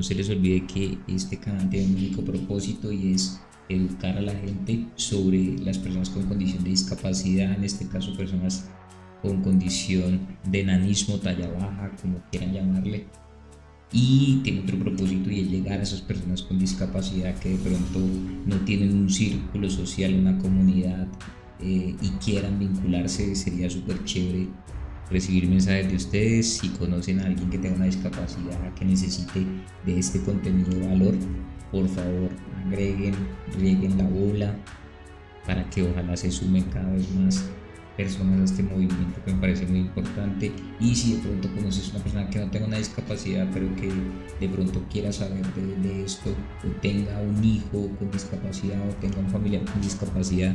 No se les olvide que este canal tiene un único propósito y es educar a la gente sobre las personas con condición de discapacidad, en este caso personas con condición de enanismo, talla baja, como quieran llamarle. Y tiene otro propósito y es llegar a esas personas con discapacidad que de pronto no tienen un círculo social, una comunidad y quieran vincularse. Sería súper chévere recibir mensajes de ustedes. Si conocen a alguien que tenga una discapacidad, que necesite de este contenido de valor, por favor agreguen, rieguen la bola para que ojalá se sumen cada vez más personas a este movimiento que me parece muy importante. Y si de pronto conoces una persona que no tenga una discapacidad pero que de pronto quiera saber de esto, o tenga un hijo con discapacidad o tenga un familiar con discapacidad,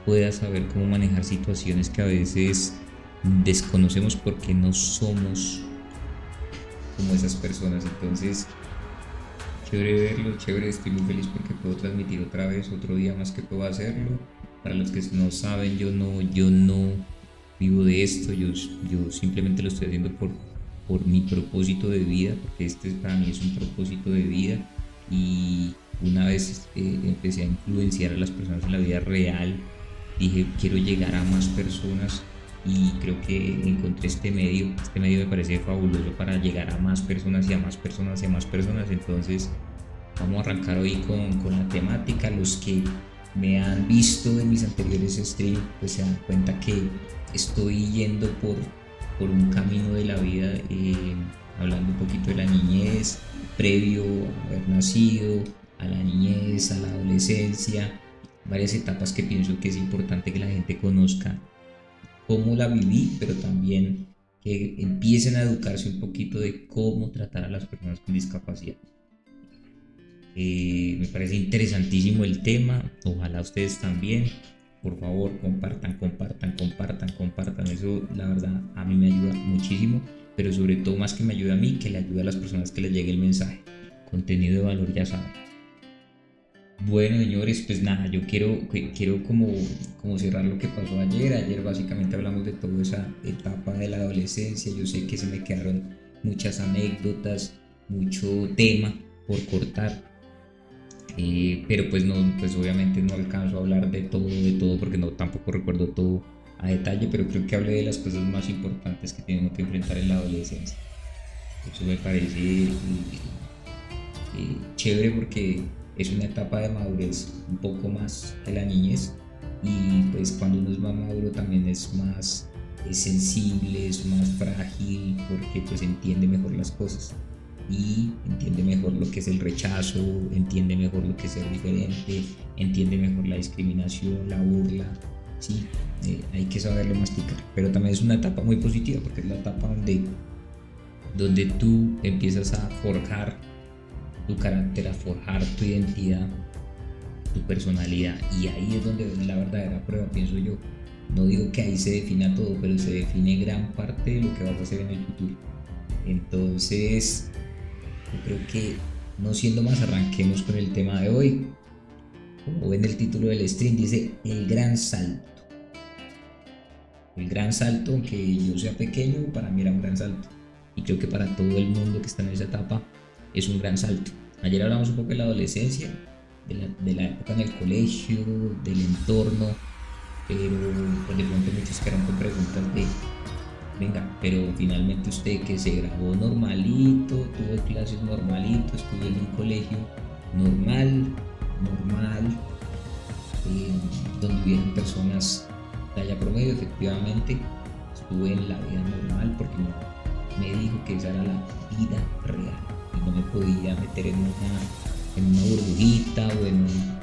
pueda saber cómo manejar situaciones que a veces desconocemos porque no somos como esas personas. Entonces, chévere verlo, chévere, estoy muy feliz porque puedo transmitir otra vez, otro día más que puedo hacerlo. Para los que no saben, yo no vivo de esto, yo simplemente lo estoy haciendo por mi propósito de vida, porque este para mí es un propósito de vida. Y una vez empecé a influenciar a las personas en la vida real, dije quiero llegar a más personas y creo que encontré este medio me parece fabuloso para llegar a más personas y a más personas y a más personas. Entonces vamos a arrancar hoy con la temática. Los que me han visto en mis anteriores streams pues se dan cuenta que estoy yendo por un camino de la vida, hablando un poquito de la niñez, previo a haber nacido, a la niñez, a la adolescencia, varias etapas que pienso que es importante que la gente conozca cómo la viví, pero también que empiecen a educarse un poquito de cómo tratar a las personas con discapacidad. Me parece interesantísimo el tema, ojalá ustedes también. Por favor, compartan, compartan, compartan, compartan. Eso, la verdad, a mí me ayuda muchísimo, pero sobre todo más que me ayuda a mí, que le ayuda a las personas que les llegue el mensaje. Contenido de valor, ya saben. Bueno, señores, pues nada, yo quiero como cerrar lo que pasó ayer. Ayer básicamente hablamos de toda esa etapa de la adolescencia. Yo sé que se me quedaron muchas anécdotas, mucho tema por cortar, pero pues no, pues obviamente no alcanzo a hablar de todo, porque no tampoco recuerdo todo a detalle, pero creo que hablé de las cosas más importantes que tenemos que enfrentar en la adolescencia. Eso me parece chévere porque es una etapa de madurez un poco más que la niñez, y pues cuando uno es más maduro también es sensible, es más frágil porque pues entiende mejor las cosas y entiende mejor lo que es el rechazo, entiende mejor lo que es ser diferente, entiende mejor la discriminación, la burla, sí, hay que saberlo masticar, pero también es una etapa muy positiva porque es la etapa donde tú empiezas a forjar tu carácter, a forjar tu identidad, tu personalidad, y ahí es donde es la verdadera prueba, pienso yo. No digo que ahí se defina todo, pero se define gran parte de lo que vas a hacer en el futuro. Entonces, yo creo que no siendo más, arranquemos con el tema de hoy. Como ven el título del stream, dice el gran salto. El gran salto, aunque yo sea pequeño, para mí era un gran salto. Y creo que para todo el mundo que está en esa etapa es un gran salto. Ayer hablamos un poco de la adolescencia, de la época en el colegio, del entorno, pero pues de pronto muchos quedaron con preguntas de, venga, pero finalmente usted que se graduó normalito, tuvo clases normalito, estuvo en un colegio normal, normal, donde hubieran personas talla promedio, efectivamente, estuve en la vida normal porque me dijo que esa era la vida real y no me podía meter en una burbujita o en un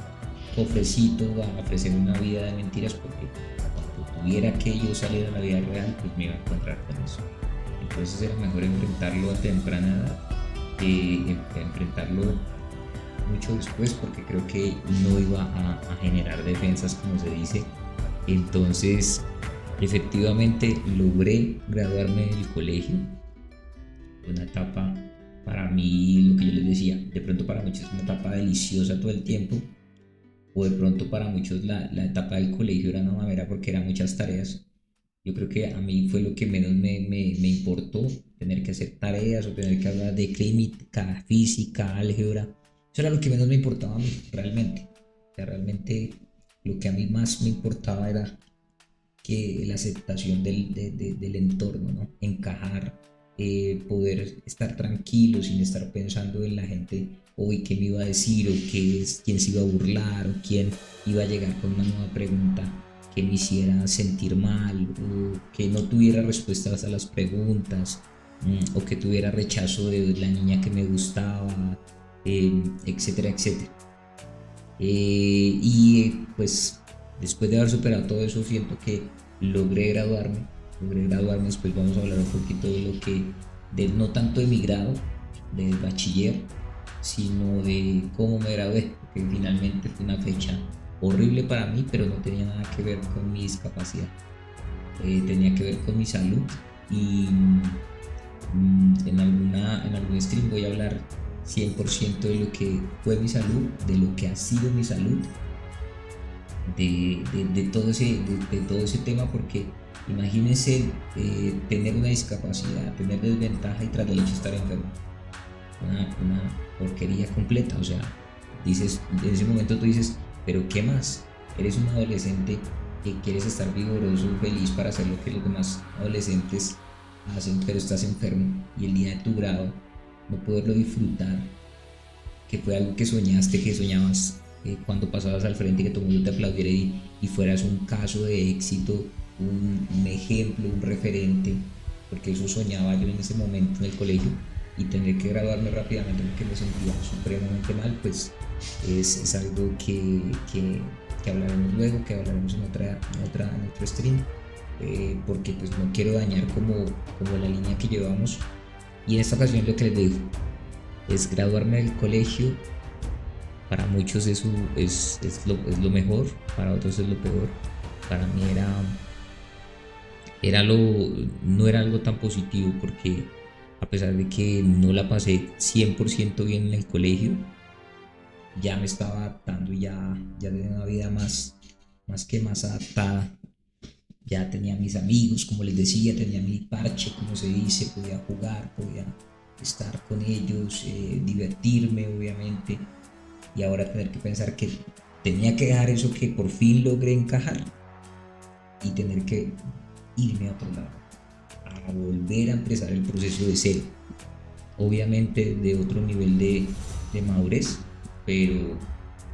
cofrecito a ofrecer una vida de mentiras, porque cuando tuviera que yo salir a la vida real pues me iba a encontrar con eso. Entonces era mejor enfrentarlo a temprana edad que enfrentarlo mucho después, porque creo que no iba a generar defensas, como se dice. Entonces efectivamente logré graduarme del colegio, una etapa para mí, lo que yo les decía, de pronto para muchos es una etapa deliciosa todo el tiempo, o de pronto para muchos la etapa del colegio era una mamera porque eran muchas tareas, Yo creo que a mí fue lo que menos me importó, tener que hacer tareas o tener que hablar de química, física, álgebra. Eso era lo que menos me importaba a mí, realmente. O sea, realmente lo que a mí más me importaba era que la aceptación del entorno, ¿no? Encajar, poder estar tranquilo sin estar pensando en la gente, hoy qué me iba a decir, o quién se iba a burlar, o quién iba a llegar con una nueva pregunta que me hiciera sentir mal, o que no tuviera respuestas a las preguntas, o que tuviera rechazo de la niña que me gustaba, etcétera, etcétera. Y pues después de haber superado todo eso, siento que logré graduarme. Logré graduarme, después vamos a hablar un poquito de lo que, no tanto de mi grado, de bachiller, sino de cómo me gradué, porque finalmente fue una fecha horrible para mí, pero no tenía nada que ver con mi discapacidad. Tenía que ver con mi salud y en algún stream voy a hablar 100% de lo que fue mi salud, de lo que ha sido mi salud, de todo ese tema, porque imagínense, tener una discapacidad, tener desventaja y tras del hecho estar enfermo. Una porquería completa, o sea, dices, en ese momento tú dices, pero ¿qué más? Eres un adolescente que quieres estar vigoroso, feliz para hacer lo que los demás adolescentes hacen, pero estás enfermo y el día de tu grado no poderlo disfrutar, que fue algo que soñaste, que soñabas, cuando pasabas al frente y que todo el mundo te aplaudiera y fueras un caso de éxito, un ejemplo, un referente, porque eso soñaba yo en ese momento en el colegio, y tener que graduarme rápidamente porque me sentía supremamente mal, pues es algo que hablaremos luego, que hablaremos en otro stream, porque pues no quiero dañar como la línea que llevamos. Y en esta ocasión lo que les digo es graduarme del colegio. Para muchos eso es lo mejor, para otros es lo peor. Para mí no era algo tan positivo, porque a pesar de que no la pasé 100% bien en el colegio, ya me estaba adaptando, ya tenía una vida más adaptada. Ya tenía mis amigos, como les decía, tenía mi parche, como se dice, podía jugar, podía estar con ellos, divertirme, obviamente. Y ahora tener que pensar que tenía que dejar eso que por fin logré encajar y tener que irme a otro lado, a volver a empezar el proceso de cero. Obviamente de otro nivel de madurez, pero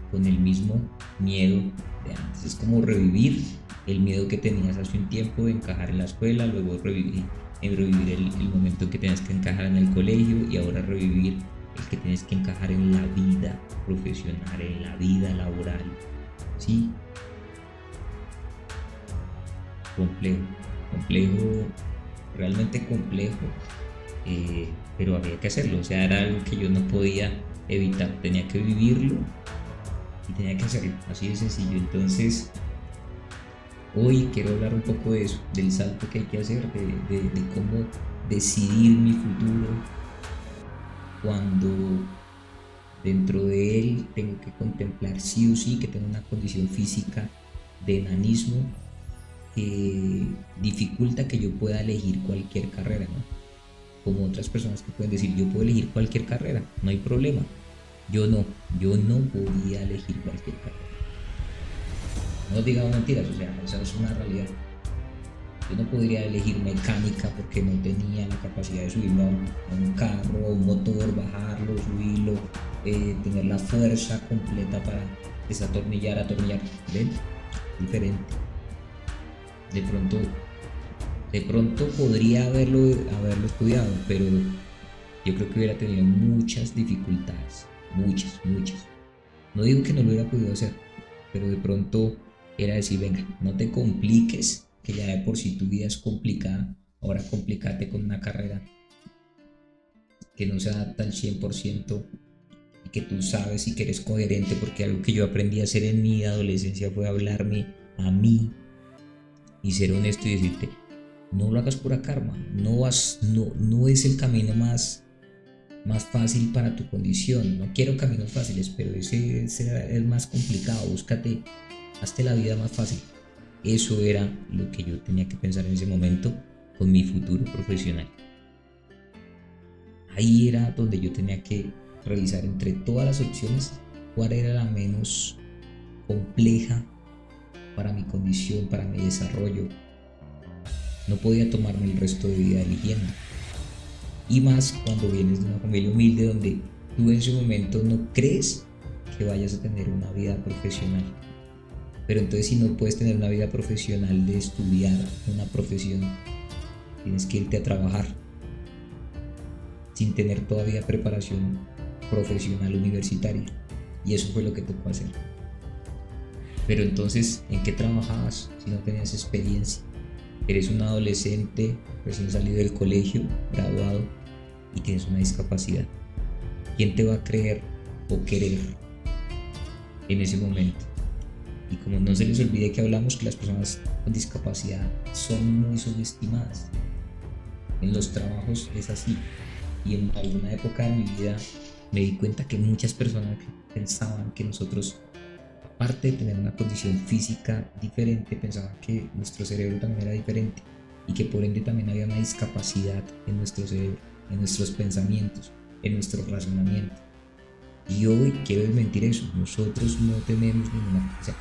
con el mismo miedo de antes. Es como revivir el miedo que tenías hace un tiempo de encajar en la escuela, luego revivir el momento en que tenías que encajar en el colegio, y ahora revivir el que tienes que encajar en la vida profesional, en la vida laboral. Sí, complejo, realmente complejo, pero había que hacerlo. O sea, era algo que yo no podía evitar, tenía que vivirlo y tenía que hacerlo, así de sencillo. Entonces hoy quiero hablar un poco de eso, del salto que hay que hacer, de cómo decidir mi futuro, cuando dentro de él tengo que contemplar sí o sí que tengo una condición física de enanismo que dificulta que yo pueda elegir cualquier carrera, ¿no? Como otras personas que pueden decir, yo puedo elegir cualquier carrera, no hay problema. Yo no podía elegir cualquier carrera. No digamos mentiras, o sea, esa es una realidad. Yo no podría elegir mecánica porque no tenía la capacidad de subirlo a un carro, a un motor, bajarlo, subirlo, tener la fuerza completa para desatornillar, atornillar. ¿Ven? Diferente. De pronto, podría haberlo estudiado, pero yo creo que hubiera tenido muchas dificultades, muchas. No digo que no lo hubiera podido hacer, pero de pronto era decir, venga, no te compliques, que ya de por sí tu vida es complicada, ahora complicate con una carrera que no se adapta al 100% y que tú sabes y que eres coherente, porque algo que yo aprendí a hacer en mi adolescencia fue hablarme a mí y ser honesto y decirte, no lo hagas por acá, hermano, no es el camino más fácil para tu condición. No quiero caminos fáciles, pero ese será el más complicado. Hazte la vida más fácil. Eso era lo que yo tenía que pensar en ese momento con mi futuro profesional. Ahí era donde yo tenía que revisar entre todas las opciones cuál era la menos compleja para mi condición, para mi desarrollo. No podía tomarme el resto de vida eligiendo. Y más cuando vienes de una familia humilde donde tú en ese momento no crees que vayas a tener una vida profesional. Pero entonces si no puedes tener una vida profesional de estudiar una profesión, tienes que irte a trabajar sin tener todavía preparación profesional universitaria. Y eso fue lo que tocó hacer. Pero entonces, ¿en qué trabajabas si no tenías experiencia? Eres un adolescente recién salido del colegio, graduado, y tienes una discapacidad. ¿Quién te va a creer o querer en ese momento? Y como no se les olvide que hablamos que las personas con discapacidad son muy subestimadas. En los trabajos es así. Y en alguna época de mi vida me di cuenta que muchas personas pensaban que nosotros, aparte de tener una condición física diferente, pensaban que nuestro cerebro también era diferente y que por ende también había una discapacidad en nuestro cerebro, en nuestros pensamientos, en nuestro razonamiento. Y hoy quiero desmentir eso. Nosotros no tenemos ninguna, o sea,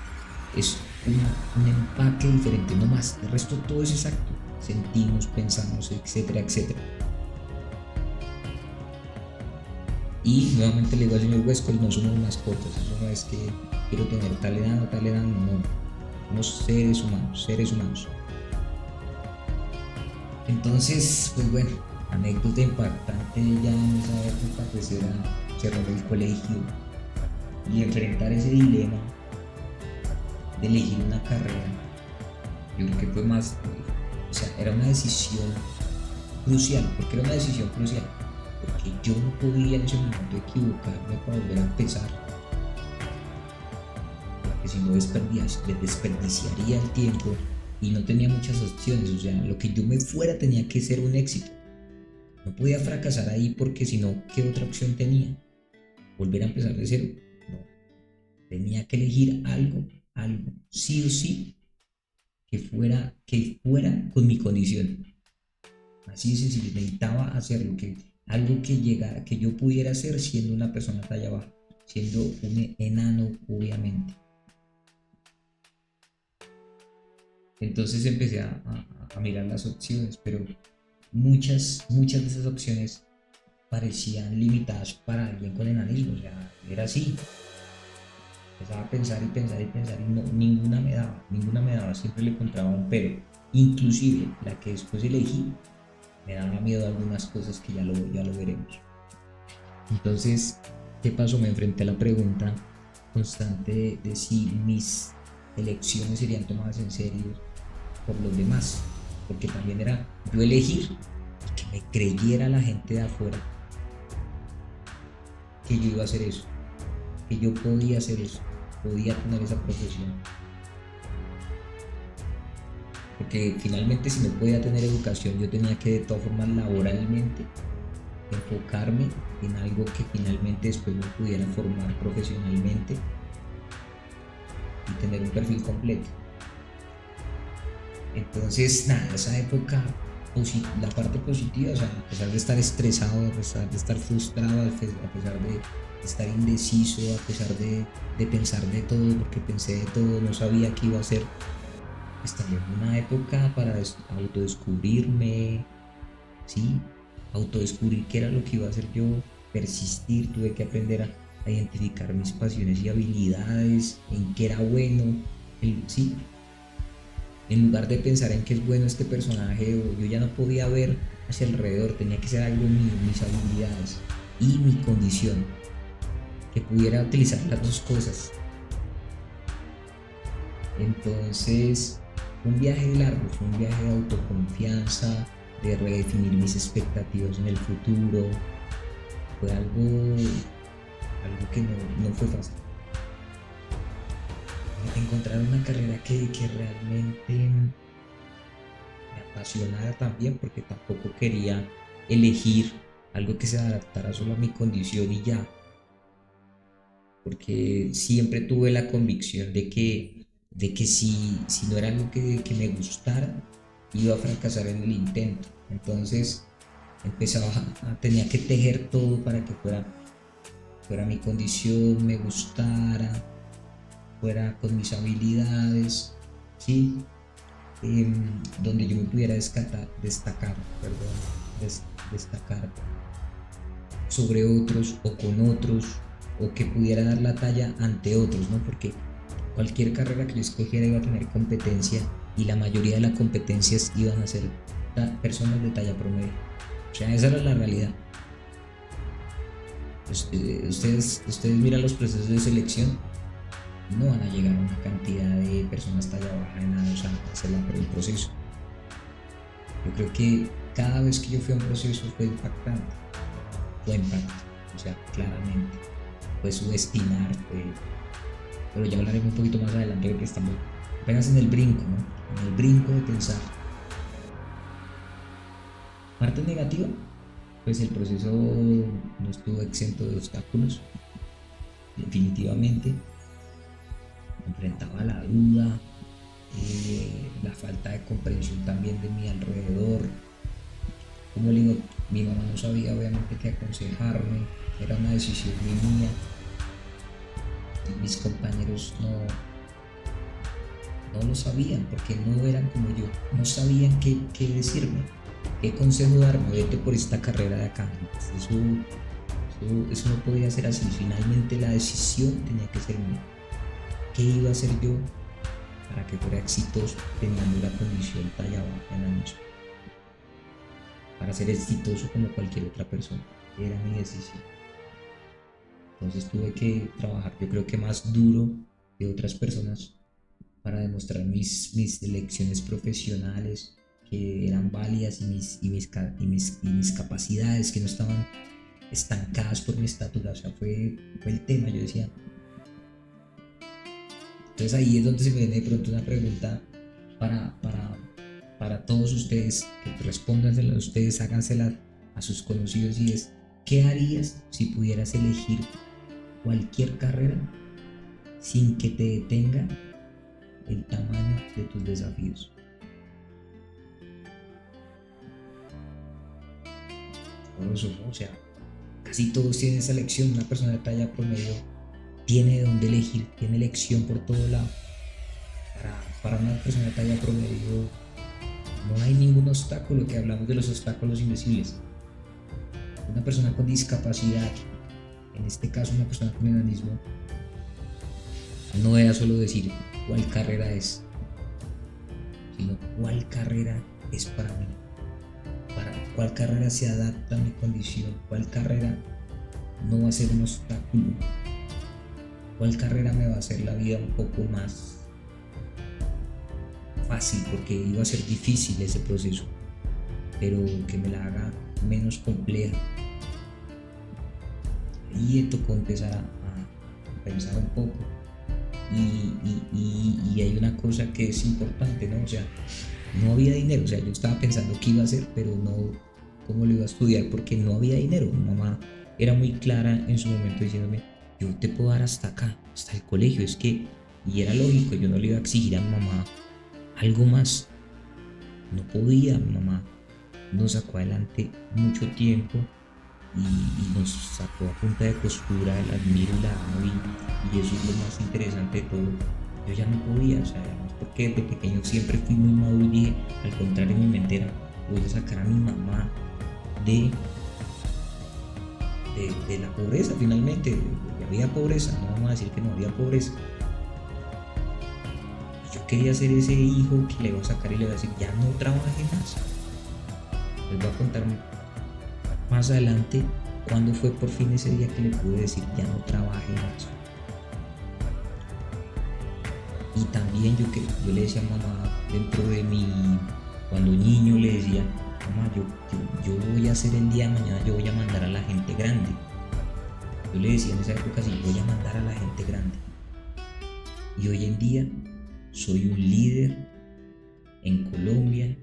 es un empaque diferente, no más. El resto todo es exacto. Sentimos, pensamos, etcétera, etcétera. Y nuevamente le digo al señor Westcott, no somos mascotas. Eso no es que quiero tener tal edad, no. Somos seres humanos, seres humanos. Entonces, pues bueno, anécdota impactante ya en esa época, pues era cerrar el colegio y enfrentar ese dilema de elegir una carrera. Yo creo que fue más, o sea, era una decisión crucial. ¿Por qué era una decisión crucial? Porque yo no podía en ese momento equivocarme para volver a empezar, porque si no desperdiciaría el tiempo y no tenía muchas opciones. O sea, lo que yo me fuera tenía que ser un éxito. No podía fracasar ahí porque si no, ¿qué otra opción tenía? ¿Volver a empezar de cero? No. Tenía que elegir algo, sí o sí, que fuera con mi condición. Así de sencillo, necesitaba hacerlo, algo que llegara, que yo pudiera hacer siendo una persona talla baja, siendo un enano, obviamente. Entonces empecé a mirar las opciones, pero muchas de esas opciones parecían limitadas para alguien con enanismo. O sea, era así. Empezaba a pensar y no, ninguna me daba, siempre le encontraba un pero. Inclusive la que después elegí me daba miedo a algunas cosas que ya lo veremos. Entonces, ¿qué pasó? Me enfrenté a la pregunta constante de si mis elecciones serían tomadas en serio por los demás, porque también era yo elegir que me creyera la gente de afuera que yo iba a hacer eso, que yo podía hacer eso, podía tener esa profesión. Porque finalmente si no podía tener educación, yo tenía que de todas formas laboralmente enfocarme en algo que finalmente después me pudiera formar profesionalmente y tener un perfil completo. Entonces, nada, esa época, la parte positiva, o sea, a pesar de estar estresado, a pesar de estar frustrado, a pesar de estar indeciso, a pesar de pensar de todo, porque pensé de todo, no sabía qué iba a hacer, pues también fue una época para autodescubrirme, ¿sí? Autodescubrir qué era lo que iba a hacer yo, persistir, tuve que aprender a identificar mis pasiones y habilidades, en qué era bueno, ¿sí? En lugar de pensar en qué es bueno este personaje, yo ya no podía ver hacia alrededor, tenía que ser algo mío, mis habilidades y mi condición, que pudiera utilizar las dos cosas. Entonces, un viaje largo, fue un viaje de autoconfianza, de redefinir mis expectativas en el futuro. Fue algo que no fue fácil. Encontrar una carrera que realmente me apasionara también, porque tampoco quería elegir algo que se adaptara solo a mi condición y ya, porque siempre tuve la convicción de que de que si no era algo que me gustara, iba a fracasar en el intento. Entonces tenía que tejer todo para que fuera mi condición, me gustara, fuera con mis habilidades, ¿sí? Donde yo me pudiera destacar sobre otros o con otros, o que pudiera dar la talla ante otros, ¿no? Porque cualquier carrera que yo escogiera iba a tener competencia, y la mayoría de las competencias iban a ser personas de talla promedio. O sea, esa era la realidad. Ustedes miran los procesos de selección, no van a llegar a una cantidad de personas talla baja en nada, o sea, hacerla por el proceso. Yo creo que cada vez que yo fui a un proceso fue impactante, o sea, claramente, fue subestimar, pero ya hablaremos un poquito más adelante porque estamos apenas en el brinco, ¿no? En el brinco de pensar. Parte negativa, pues el proceso no estuvo exento de obstáculos, definitivamente. Me enfrentaba a la duda, la falta de comprensión también de mi alrededor. Como le digo, mi mamá no sabía obviamente qué aconsejarme, era una decisión mía. Mis compañeros no lo sabían porque no eran como yo, no sabían qué decirme, qué consejo darme, vete por esta carrera de acá. Eso no podía ser así. Finalmente la decisión tenía que ser mía. ¿Qué iba a hacer yo para que fuera exitoso teniendo la condición talla baja en la misma? Para ser exitoso como cualquier otra persona, era mi decisión. Entonces tuve que trabajar, yo creo que más duro que otras personas, para demostrar mis elecciones profesionales, que eran válidas, y mis capacidades, que no estaban estancadas por mi estatura. O sea, fue el tema. Yo decía, entonces ahí es donde se me viene de pronto una pregunta para todos ustedes, que respóndansela a ustedes, hágansela a sus conocidos, y es: ¿qué harías si pudieras elegir cualquier carrera sin que te detenga el tamaño de tus desafíos? Horroroso, ¿no? O sea, casi todos tienen esa elección. Una persona de talla promedio tiene de dónde elegir, tiene elección por todo lado. Para una persona de talla promedio no hay ningún obstáculo, que hablamos de los obstáculos invisibles. Una persona con discapacidad, en este caso una persona con enanismo, no era solo decir cuál carrera es, sino cuál carrera es para mí, cuál carrera se adapta a mi condición, cuál carrera no va a ser un obstáculo, cuál carrera me va a hacer la vida un poco más fácil, porque iba a ser difícil ese proceso, pero que me la haga menos compleja. Y tocó empezar a pensar un poco, y hay una cosa que es importante, ¿no? O sea, no había dinero. O sea, yo estaba pensando qué iba a hacer, pero no cómo lo iba a estudiar, porque no había dinero. Mi mamá era muy clara en su momento diciéndome: yo te puedo dar hasta acá, hasta el colegio. Y era lógico, yo no le iba a exigir a mi mamá algo más. No podía. Mi mamá nos sacó adelante mucho tiempo, y nos sacó a punta de costura. La admiro, la amo, y eso es lo más interesante de todo. Yo ya no podía, o sea, además porque de pequeño siempre fui muy maduro, y dije, al contrario, en mi mente era: voy a sacar a mi mamá de la pobreza. Finalmente había pobreza, no vamos a decir que no había pobreza. Yo quería ser ese hijo que le iba a sacar y le iba a decir: ya no trabaje más. Les voy a contar más adelante cuándo fue por fin ese día que le pude decir: ya no trabaje más. Y también yo le decía a mamá, dentro de mí, cuando niño, le decía: mamá, yo voy a hacer el día de mañana, yo voy a mandar a la gente grande. Yo le decía en esa época: sí, voy a mandar a la gente grande. Y hoy en día soy un líder en Colombia,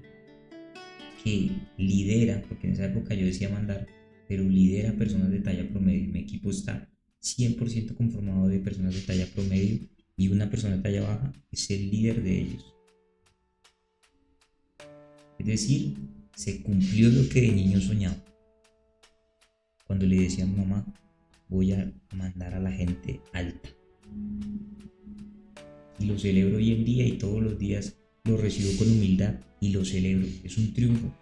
que lidera, porque en esa época yo decía mandar, pero lidera personas de talla promedio. Mi equipo está 100% conformado de personas de talla promedio, y una persona de talla baja es el líder de ellos. Es decir, se cumplió lo que de niño soñaba. Cuando le decía a mi mamá, voy a mandar a la gente alta. Y lo celebro hoy en día y todos los días lo recibo con humildad y lo celebro. Es un triunfo.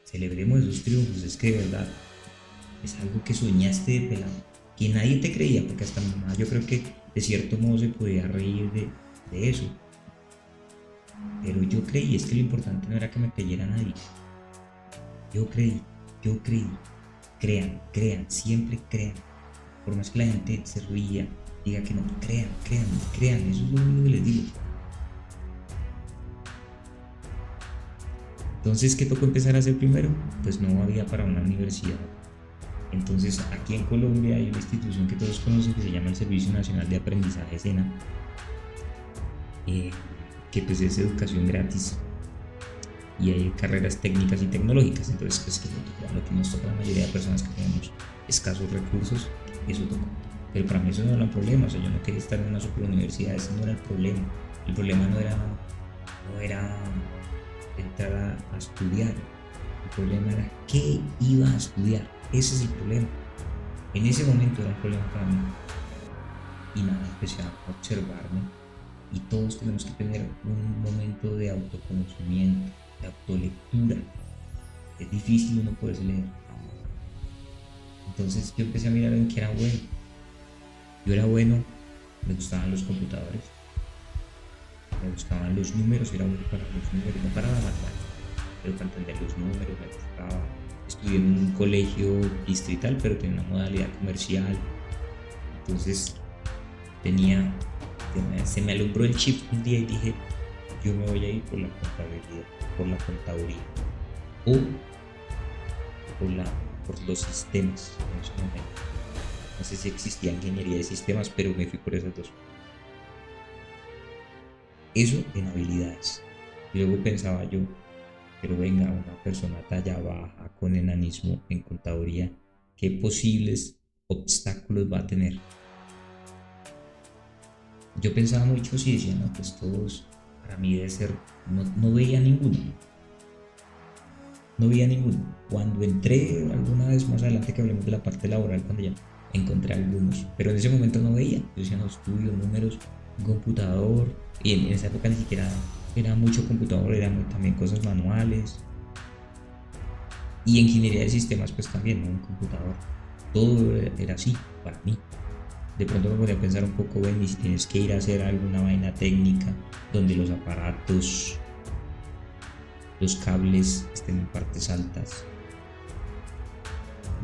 Celebremos esos triunfos. Es que de verdad es algo que soñaste de pelado, que nadie te creía, porque hasta mi mamá yo creo que de cierto modo se podía reír de eso. Pero yo creí, es que lo importante no era que me creyera nadie. Yo creí. Crean, siempre crean. Por más que la gente se ría, diga que no, crean, eso es lo único que les digo. Entonces, ¿qué tocó empezar a hacer primero? Pues no había para una universidad. Entonces, aquí en Colombia hay una institución que todos conocen que se llama el Servicio Nacional de Aprendizaje SENA, que pues es educación gratis y hay carreras técnicas y tecnológicas. Entonces, pues lo que nos toca a la mayoría de personas que tenemos escasos recursos, eso tocó. Pero para mí eso no era un problema, o sea, yo no quería estar en una super universidad, ese no era el problema. El problema no era entrar a estudiar, el problema era qué iba a estudiar, ese es el problema. En ese momento era un problema para mí. Y nada, empecé a observarme y todos tenemos que tener un momento de autoconocimiento, de autolectura. Es difícil uno poderse leer. Entonces yo empecé a mirar en qué era bueno. Yo era bueno, me gustaban los computadores, me gustaban los números, era bueno para los números, no para la matemática, pero para entender los números me gustaba. Estudié en un colegio distrital, pero tenía una modalidad comercial. Entonces se me alumbró el chip un día y dije, yo me voy a ir por la contabilidad, por la contaduría o por los sistemas en ese momento. No sé si existía ingeniería de sistemas, pero me fui por esas dos. Eso en habilidades. Y luego pensaba yo, pero venga, una persona talla baja con enanismo en contaduría, ¿qué posibles obstáculos va a tener? Yo pensaba mucho y decía, no, pues todos, para mí debe ser, no veía ninguno. No veía ninguno. Cuando entré alguna vez más adelante que hablemos de la parte laboral, cuando ya encontré algunos, pero en ese momento no veía. Yo decía, no, estudio, números, un computador, y en esa época ni siquiera era mucho computador, eran también cosas manuales. Y en ingeniería de sistemas pues también, ¿no? Un computador. Todo era así para mí. De pronto me podía pensar un poco, bueno, y si tienes que ir a hacer alguna vaina técnica donde los aparatos, los cables estén en partes altas.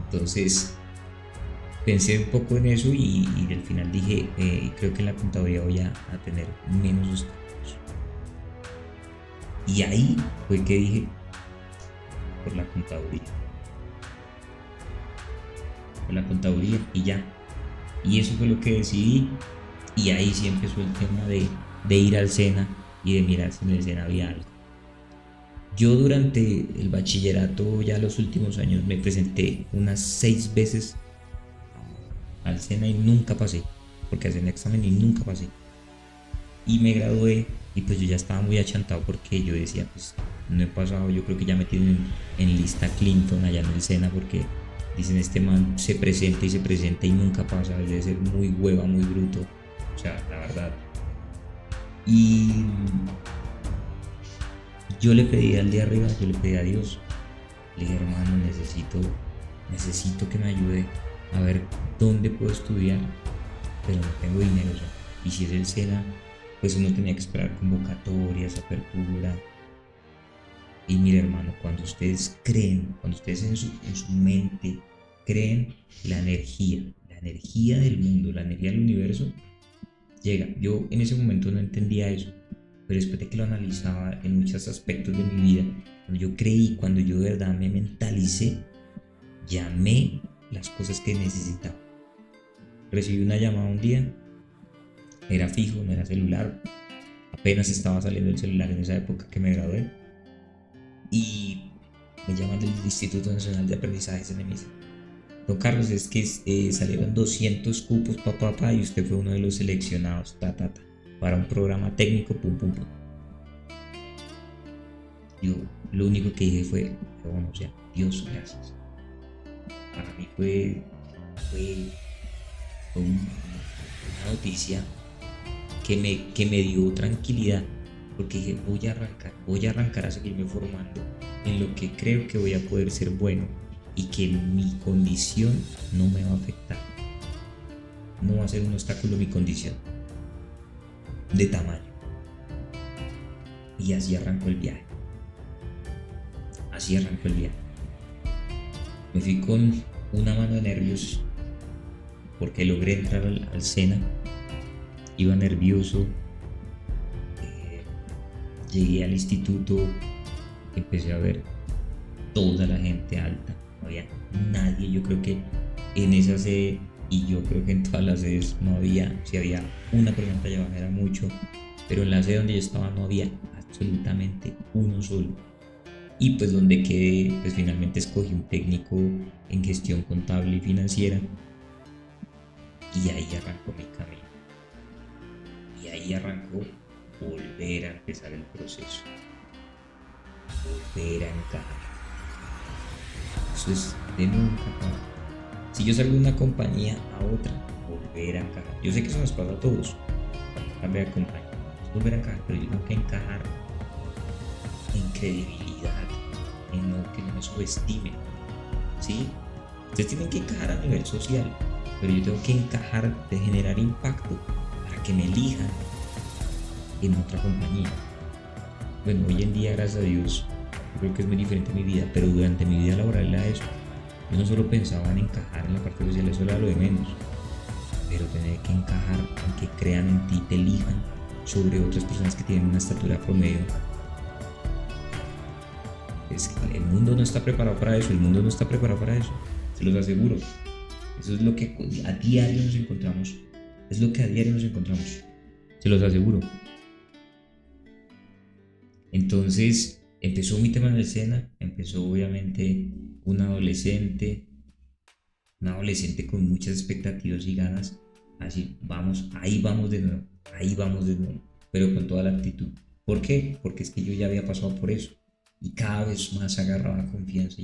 Entonces pensé un poco en eso y al final dije, creo que en la contaduría voy a tener menos obstáculos. Y ahí fue que dije, por la contaduría. Por la contaduría y ya. Y eso fue lo que decidí. Y ahí sí empezó el tema de ir al SENA y de mirar si en el SENA había algo. Yo durante el bachillerato, ya los últimos años, me presenté unas 6 veces al SENA y nunca pasé, porque hacen el examen y nunca pasé. Y me gradué y pues yo ya estaba muy achantado porque yo decía, pues no he pasado, yo creo que ya me tienen en lista Clinton allá en el SENA porque dicen este man se presenta y nunca pasa, debe ser muy hueva, muy bruto, o sea, la verdad. Y yo le pedí al de arriba, yo le pedí a Dios, le dije, hermano, necesito que me ayude a ver dónde puedo estudiar, pero no tengo dinero ya. Y si es el SENA, pues uno tenía que esperar convocatorias, apertura. Y mire, hermano, cuando ustedes creen, cuando ustedes en su mente creen la energía del mundo, la energía del universo, llega. Yo en ese momento no entendía eso, pero después de que lo analizaba en muchos aspectos de mi vida, cuando yo creí, cuando yo de verdad me mentalicé, llamé las cosas que necesitaba. Recibí una llamada un día, era fijo, no era celular, apenas estaba saliendo el celular en esa época que me gradué, y me llaman del Instituto Nacional de Aprendizaje y me dicen, Don Carlos, es que salieron 200 cupos, papá, y usted fue uno de los seleccionados, para un programa técnico, pum, pum, pum. Yo lo único que dije fue, bueno, o sea, Dios, gracias. Para mí fue una noticia que me dio tranquilidad, porque dije, voy a arrancar a seguirme formando en lo que creo que voy a poder ser bueno y que mi condición no me va a afectar. No va a ser un obstáculo mi condición de tamaño. Y así arrancó el viaje. Así arrancó el viaje. Me fui con una mano de nervios porque logré entrar al SENA. Iba nervioso. Llegué al instituto, empecé a ver toda la gente alta. No había nadie. Yo creo que en esa sede, y yo creo que en todas las sedes no había, si había una persona talla baja era mucho, pero en la sede donde yo estaba no había absolutamente uno solo. Y pues donde quedé, pues finalmente escogí un técnico en gestión contable y financiera, y ahí arrancó mi camino. Y ahí arrancó volver a empezar el proceso, volver a encajar. Eso es de nunca acabar. Si yo salgo de una compañía a otra, volver a encajar. Yo sé que eso nos pasa a todos cuando cambia de compañía, volver a encajar, pero yo tengo que encajar en credibilidad, en no que no me subestimen, ¿sí? Ustedes tienen que encajar a nivel social, pero yo tengo que encajar de generar impacto para que me elijan en otra compañía. Bueno, hoy en día, gracias a Dios, creo que es muy diferente mi vida, pero durante mi vida laboral era eso. Yo no solo pensaba en encajar en la parte social, eso era lo de menos, pero tener que encajar en que crean en ti, te elijan sobre otras personas que tienen una estatura promedio. Es que el mundo no está preparado para eso, se los aseguro. Eso es lo que a diario nos encontramos, se los aseguro. Entonces empezó mi tema en el SENA, empezó obviamente una adolescente con muchas expectativas y ganas, así vamos, ahí vamos de nuevo, pero con toda la actitud. ¿Por qué? Porque es que yo ya había pasado por eso y cada vez más agarraba confianza.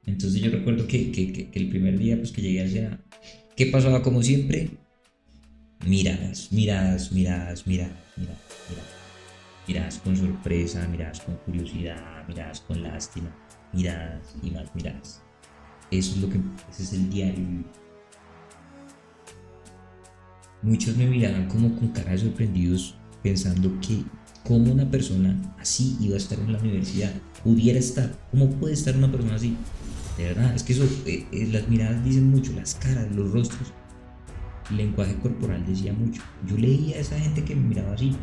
Entonces yo recuerdo que el primer día pues que llegué al SENA, ¿qué pasaba como siempre? Miradas con sorpresa, miradas con curiosidad, miradas con lástima, miradas y más miradas. Ese es el diario. Muchos me miraban como con caras sorprendidos, pensando que cómo una persona así iba a estar en la universidad, pudiera estar, cómo puede estar una persona así. De verdad, es que eso, las miradas dicen mucho, las caras, los rostros, el lenguaje corporal decía mucho. Yo leía a esa gente que me miraba así,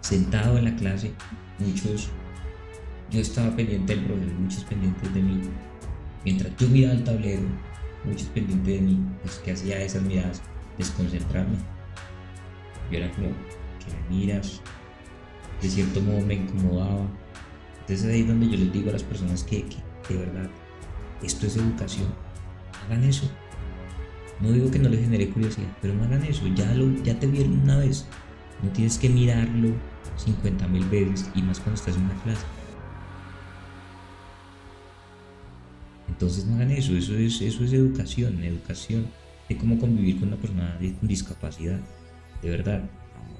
sentado en la clase, yo estaba pendiente del profesor, muchos pendientes de mí. Mientras yo miraba al tablero, muchos pendientes de mí, pues que hacía esas miradas, desconcentrarme. Yo era como, que me miras, de cierto modo me incomodaba. Entonces ahí es donde yo les digo a las personas que de verdad, esto es educación, hagan eso. No digo que no les genere curiosidad, pero no hagan eso, ya te vieron una vez, no tienes que mirarlo 50,000 veces, y más cuando estás en una clase. Entonces no hagan eso, eso es educación de cómo convivir con una persona con discapacidad, de verdad.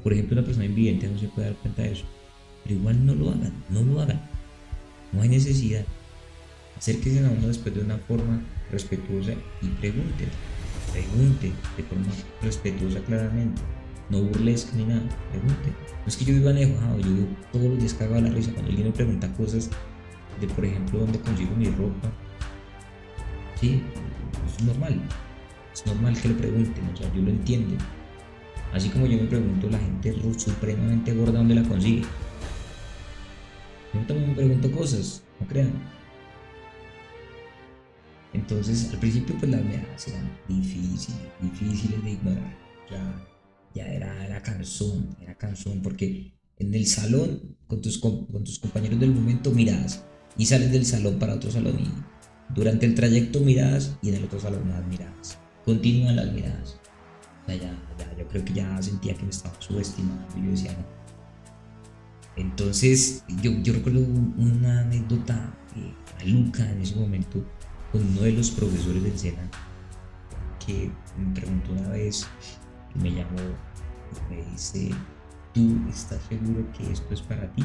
Por ejemplo, una persona invidente no se puede dar cuenta de eso, pero igual no lo hagan, no hay necesidad. Acérquense a uno después de una forma respetuosa y pregunten de forma respetuosa, claramente, no burlesca ni nada, pregunten. No es que yo viva enojado, yo vivo todos los días cagado a la risa cuando alguien me pregunta cosas de, por ejemplo, dónde consigo mi ropa. Sí, es normal que lo pregunten, o sea, yo lo entiendo. Así como yo me pregunto, la gente supremamente gorda, ¿dónde la consigue? Yo también me pregunto cosas, no crean. Entonces, al principio, pues las miradas eran difíciles de ignorar. Ya era cansón, porque en el salón, con tus compañeros del momento, miradas. y sales del salón para otro salón y durante el trayecto miradas y en el otro salón más miradas. Continúan las miradas. O sea, yo creo que ya sentía que me estaba subestimando y yo decía no. Entonces yo recuerdo una anécdota maluca en ese momento con uno de los profesores del SENA que me preguntó una vez, me llamó y me dice, ¿tú estás seguro que esto es para ti?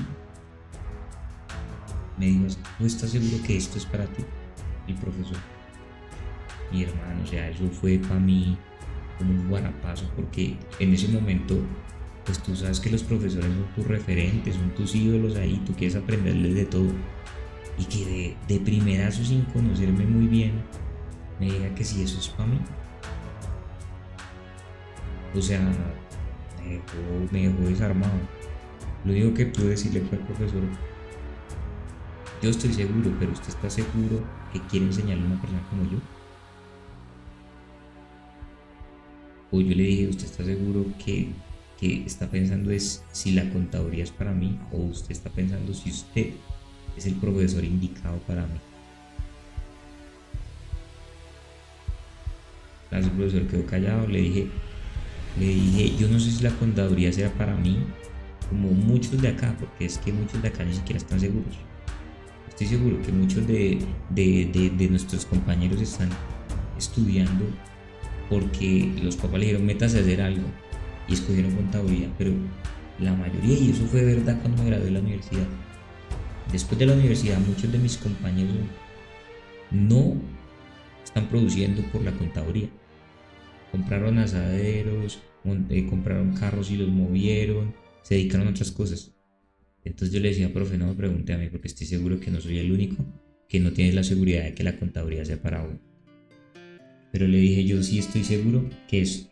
Me dijo, ¿tú estás seguro que esto es para ti? El profesor. Mi hermano, o sea, eso fue para mí como un guarapazo porque en ese momento pues tú sabes que los profesores son tus referentes, son tus ídolos ahí, tú quieres aprenderles de todo y que de primerazo sin conocerme muy bien me diga que si eso es para mí. O sea, me dejó desarmado. Lo único que pude decirle fue al profesor, yo estoy seguro, pero usted está seguro que quiere enseñarle a una persona como yo. O yo le dije, ¿usted está seguro que está pensando es si la contaduría es para mí? O usted está pensando si usted es el profesor indicado para mí. El profesor quedó callado, le dije, yo no sé si la contaduría será para mí, como muchos de acá, porque es que muchos de acá ni siquiera están seguros. Estoy seguro que muchos de nuestros compañeros están estudiando porque los papás le dijeron métase a hacer algo y escogieron contaduría, pero la mayoría, y eso fue verdad cuando me gradué de la universidad, después de la universidad muchos de mis compañeros no están produciendo por la contaduría. Compraron asaderos, compraron carros y los movieron, se dedicaron a otras cosas. Entonces yo le decía, profe, no me pregunte a mí porque estoy seguro que no soy el único que no tiene la seguridad de que la contaduría sea para uno. Pero le dije, yo sí estoy seguro que es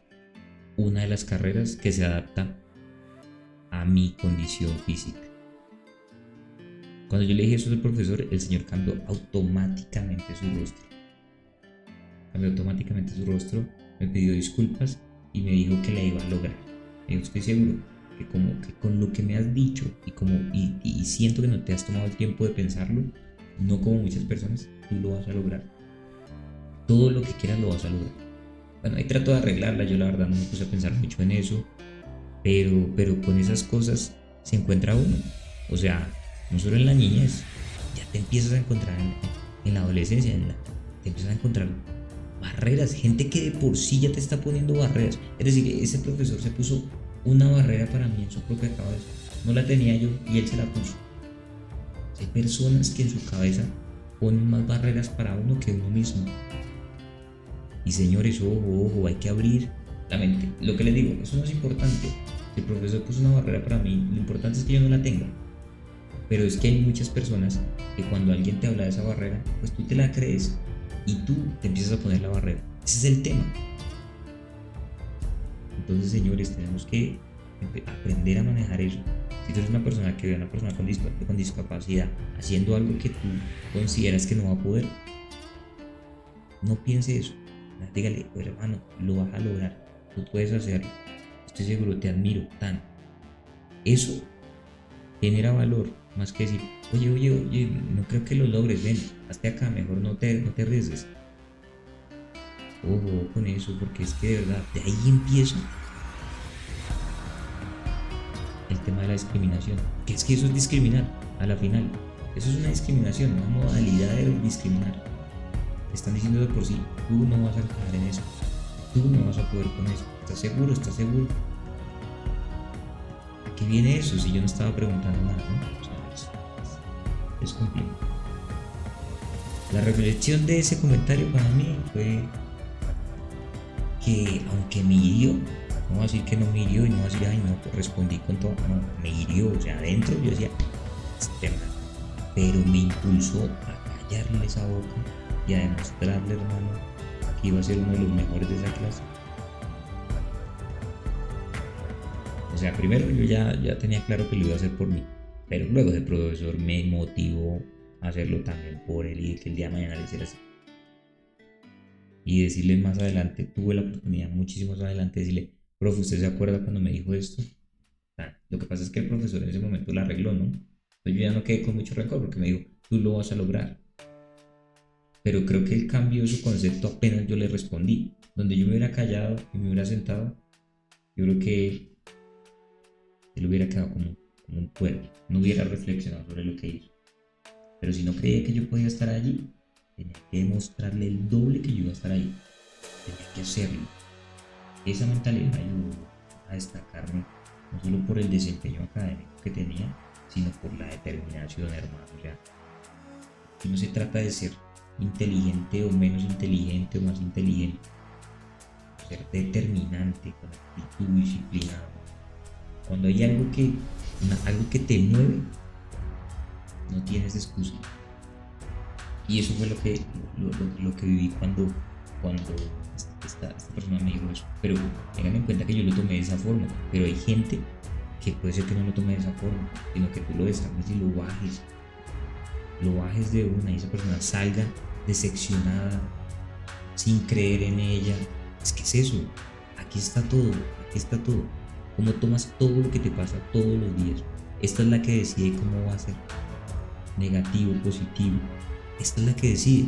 una de las carreras que se adapta a mi condición física. Cuando yo le dije eso al profesor, el señor cambió automáticamente su rostro. Me pidió disculpas y me dijo que la iba a lograr. Me dijo, estoy seguro que como que con lo que me has dicho y siento que no te has tomado el tiempo de pensarlo, no como muchas personas, tú lo vas a lograr. Todo lo que quieras lo vas a lograr. Bueno, ahí trato de arreglarla, yo la verdad no me puse a pensar mucho en eso, pero con esas cosas se encuentra uno. O sea, no solo en la niñez, ya te empiezas a encontrar en la adolescencia, te empiezas a encontrar barreras, gente que de por sí ya te está poniendo barreras. Es decir, ese profesor se puso una barrera para mí en su propia cabeza. No la tenía yo y él se la puso. Hay personas que en su cabeza ponen más barreras para uno que uno mismo. Y señores, ojo, hay que abrir la mente. Lo que les digo, eso no es importante. Si el profesor puso una barrera para mí, lo importante es que yo no la tenga. Pero es que hay muchas personas que cuando alguien te habla de esa barrera, pues tú te la crees y tú te empiezas a poner la barrera. Ese es el tema. Entonces, señores, tenemos que aprender a manejar eso. Si tú eres una persona que ve a una persona con discapacidad haciendo algo que tú consideras que no va a poder, no piense eso. Dígale, hermano, lo vas a lograr. Tú puedes hacerlo. Estoy seguro, te admiro tan. Eso genera valor, más que decir, oye, no creo que lo logres, ven, hazte acá, mejor no te arriesgues. Ojo con eso, porque es que de verdad, de ahí empieza el tema de la discriminación. Que es que eso es discriminar, a la final. Eso es una discriminación, una modalidad de discriminar. Te están diciendo de por sí, tú no vas a encajar en eso. Tú no vas a poder con eso. ¿Estás seguro? ¿Estás seguro? ¿A qué viene eso si yo no estaba preguntando nada, ¿no? O sea, es complejo. La reflexión de ese comentario para mí fue que aunque me hirió, no voy a decir que no me hirió y no voy a decir, ay no, pues respondí con todo, no, me hirió, o sea, adentro yo decía, este man, pero me impulsó a callarle esa boca y a demostrarle, hermano, que iba a ser uno de los mejores de esa clase. O sea, primero yo ya tenía claro que lo iba a hacer por mí, pero luego el profesor me motivó a hacerlo también por él y que el día de mañana le hiciera así. Y decirle más adelante, tuve la oportunidad muchísimo más adelante de decirle, profe, ¿usted se acuerda cuando me dijo esto? Lo que pasa es que el profesor en ese momento la arregló, ¿no? Entonces yo ya no quedé con mucho rencor porque me dijo, tú lo vas a lograr. Pero creo que él cambió su concepto apenas yo le respondí. Donde yo me hubiera callado y me hubiera sentado, yo creo que él hubiera quedado como un cuerpo, no hubiera reflexionado sobre lo que hizo. Pero si no creía que yo podía estar allí, tenía que demostrarle el doble que yo iba a estar ahí. Tenía que hacerlo. Esa mentalidad me ayudó a destacarme, no solo por el desempeño académico que tenía, sino por la determinación, hermano. O sea, aquí no se trata de ser inteligente o menos inteligente o más inteligente, ser determinante, con actitud, disciplinado. Cuando hay algo que te mueve, no tienes excusa. Y eso fue lo que viví cuando esta persona me dijo eso. Pero tengan en cuenta que yo lo tomé de esa forma. Pero hay gente que puede ser que no lo tome de esa forma, sino que tú lo desarmes y lo bajes de una y esa persona salga decepcionada, sin creer en ella. Es que es eso, aquí está todo. Cómo tomas todo lo que te pasa todos los días. Esta es la que decide cómo va a ser, negativo, positivo. Esta es la que decide,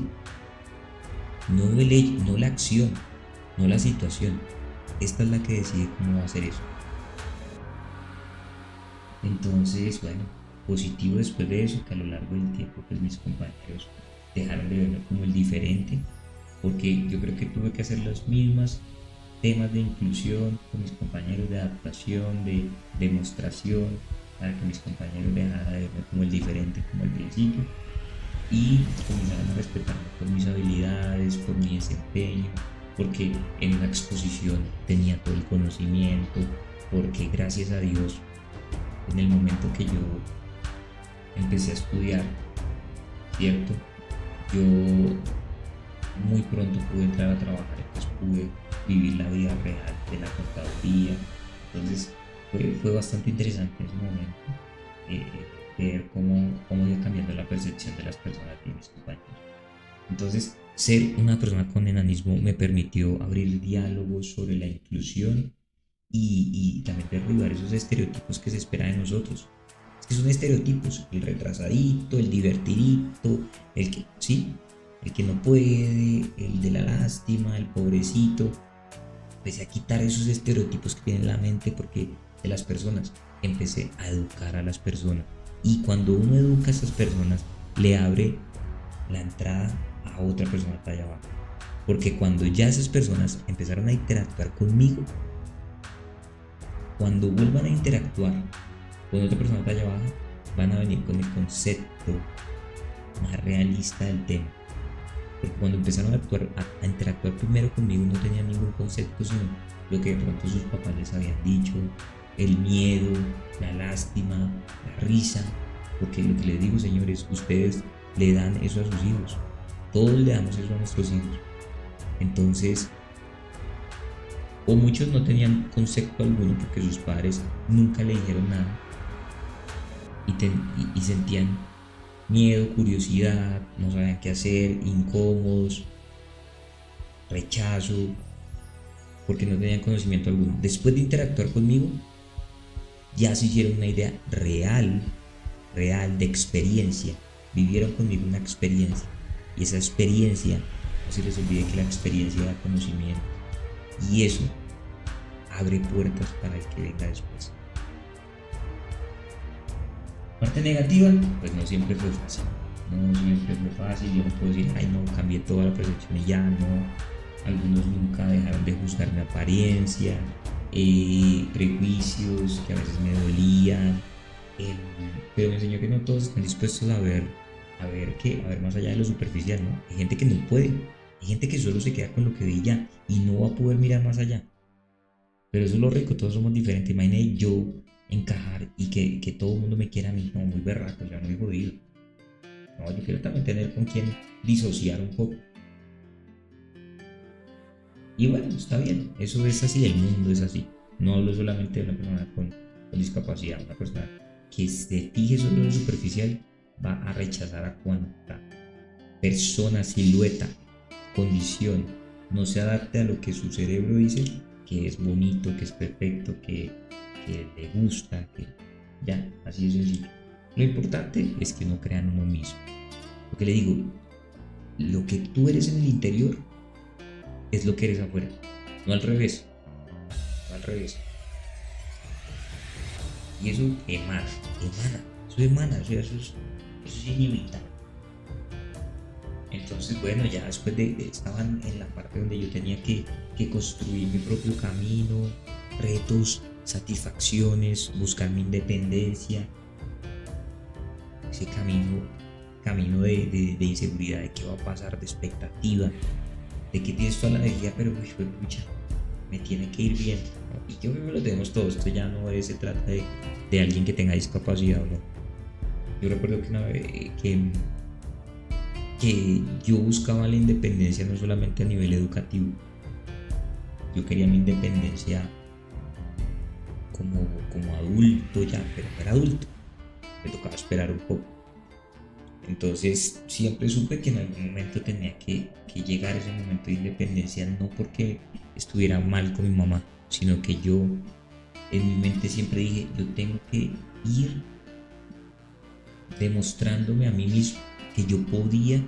no la acción, no la situación. Esta es la que decide cómo va a ser eso. Entonces, bueno, positivo después de eso, que a lo largo del tiempo pues mis compañeros dejaron de verme como el diferente, porque yo creo que tuve que hacer los mismos temas de inclusión con mis compañeros, de adaptación, de demostración, para que mis compañeros dejaran de verme como el diferente, como al principio, y comenzaron a respetarme por mis habilidades, por mi desempeño, porque en una exposición tenía todo el conocimiento, porque gracias a Dios, en el momento que yo empecé a estudiar, ¿cierto? Yo muy pronto pude entrar a trabajar, entonces pude vivir la vida real de la contaduría. Entonces fue bastante interesante ese momento, ver cómo iba cambiando la percepción de las personas y de mis compañeros. Entonces, ser una persona con enanismo me permitió abrir diálogos sobre la inclusión y también derribar esos estereotipos que se esperan de nosotros. Es que son estereotipos: el retrasadito, el divertidito, el que no puede, el de la lástima, el pobrecito. Empecé a quitar esos estereotipos que tienen en la mente porque de las personas empecé a educar a las personas, y cuando uno educa a esas personas le abre la entrada a otra persona allá abajo, porque cuando ya esas personas empezaron a interactuar conmigo, cuando vuelvan a interactuar con otra persona allá abajo, van a venir con el concepto más realista del tema. Porque cuando empezaron a interactuar primero conmigo, no tenían ningún concepto, sino lo que de pronto sus papás les habían dicho, el miedo, la lástima, la risa. Porque lo que les digo, señores, ustedes le dan eso a sus hijos, todos le damos eso a nuestros hijos. Entonces, o muchos no tenían concepto alguno porque sus padres nunca le dijeron nada, y sentían miedo, curiosidad, no sabían qué hacer, incómodos, rechazo, porque no tenían conocimiento alguno. Después de interactuar conmigo, ya se hicieron una idea real de experiencia, vivieron conmigo una experiencia, y esa experiencia, no se les olvide que la experiencia da conocimiento, y eso abre puertas para el que venga después. Parte negativa, pues no siempre fue fácil. Yo no puedo decir, ay no, cambié toda la percepción y ya no. Algunos nunca dejaron de juzgar mi apariencia, prejuicios que a veces me dolían, pero me enseñó que no todos están dispuestos a ver más allá de lo superficial, ¿no? Hay gente que no puede, hay gente que solo se queda con lo que ve ya y no va a poder mirar más allá. Pero eso es lo rico, todos somos diferentes. Imagínate yo encajar y que todo el mundo me quiera a mí, no, muy berraco, ya muy jodido. No, yo quiero también tener con quien disociar un poco. Y bueno, está bien, eso es así, el mundo es así. No hablo solamente de una persona con discapacidad, una persona que se fije solo en lo superficial va a rechazar a cuanta persona, silueta, condición no se adapte a lo que su cerebro dice que es bonito, que es perfecto, que le gusta, que ya, así de sencillo. Lo importante es que no crean uno mismo. Porque le digo, lo que tú eres en el interior es lo que eres afuera, no al revés, no al revés. Y eso eso es inevitable. Entonces, bueno, ya después estaban en la parte donde yo tenía que construir mi propio camino, retos, satisfacciones, buscar mi independencia, ese camino de inseguridad, de qué va a pasar, de expectativa, de que tienes toda la energía, pero pucha, me tiene que ir bien, ¿no? Y yo creo que lo tenemos todos, esto ya no se trata de alguien que tenga discapacidad o no. Yo recuerdo que una vez que yo buscaba la independencia no solamente a nivel educativo, yo quería mi independencia como adulto ya, pero no era adulto, me tocaba esperar un poco. Entonces siempre supe que en algún momento tenía que llegar a ese momento de independencia, no porque estuviera mal con mi mamá, sino que yo en mi mente siempre dije, yo tengo que ir demostrándome a mí mismo que yo podía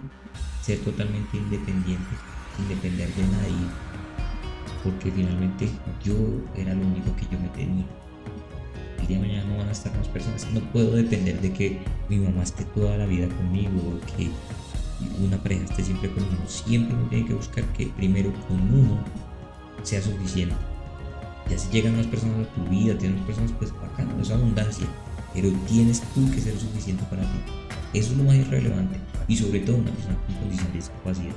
ser totalmente independiente, sin depender de nadie, porque finalmente yo era lo único que yo me tenía. El día de mañana no van a estar más personas, no puedo depender de que mi mamá esté toda la vida conmigo o que una pareja esté siempre conmigo. Siempre uno tiene que buscar que primero con uno sea suficiente. Ya si llegan más personas a tu vida, tienes más personas, pues bacán, es abundancia, pero tienes tú que ser suficiente para ti. Eso es lo más relevante, y sobre todo una persona con condición de discapacidad.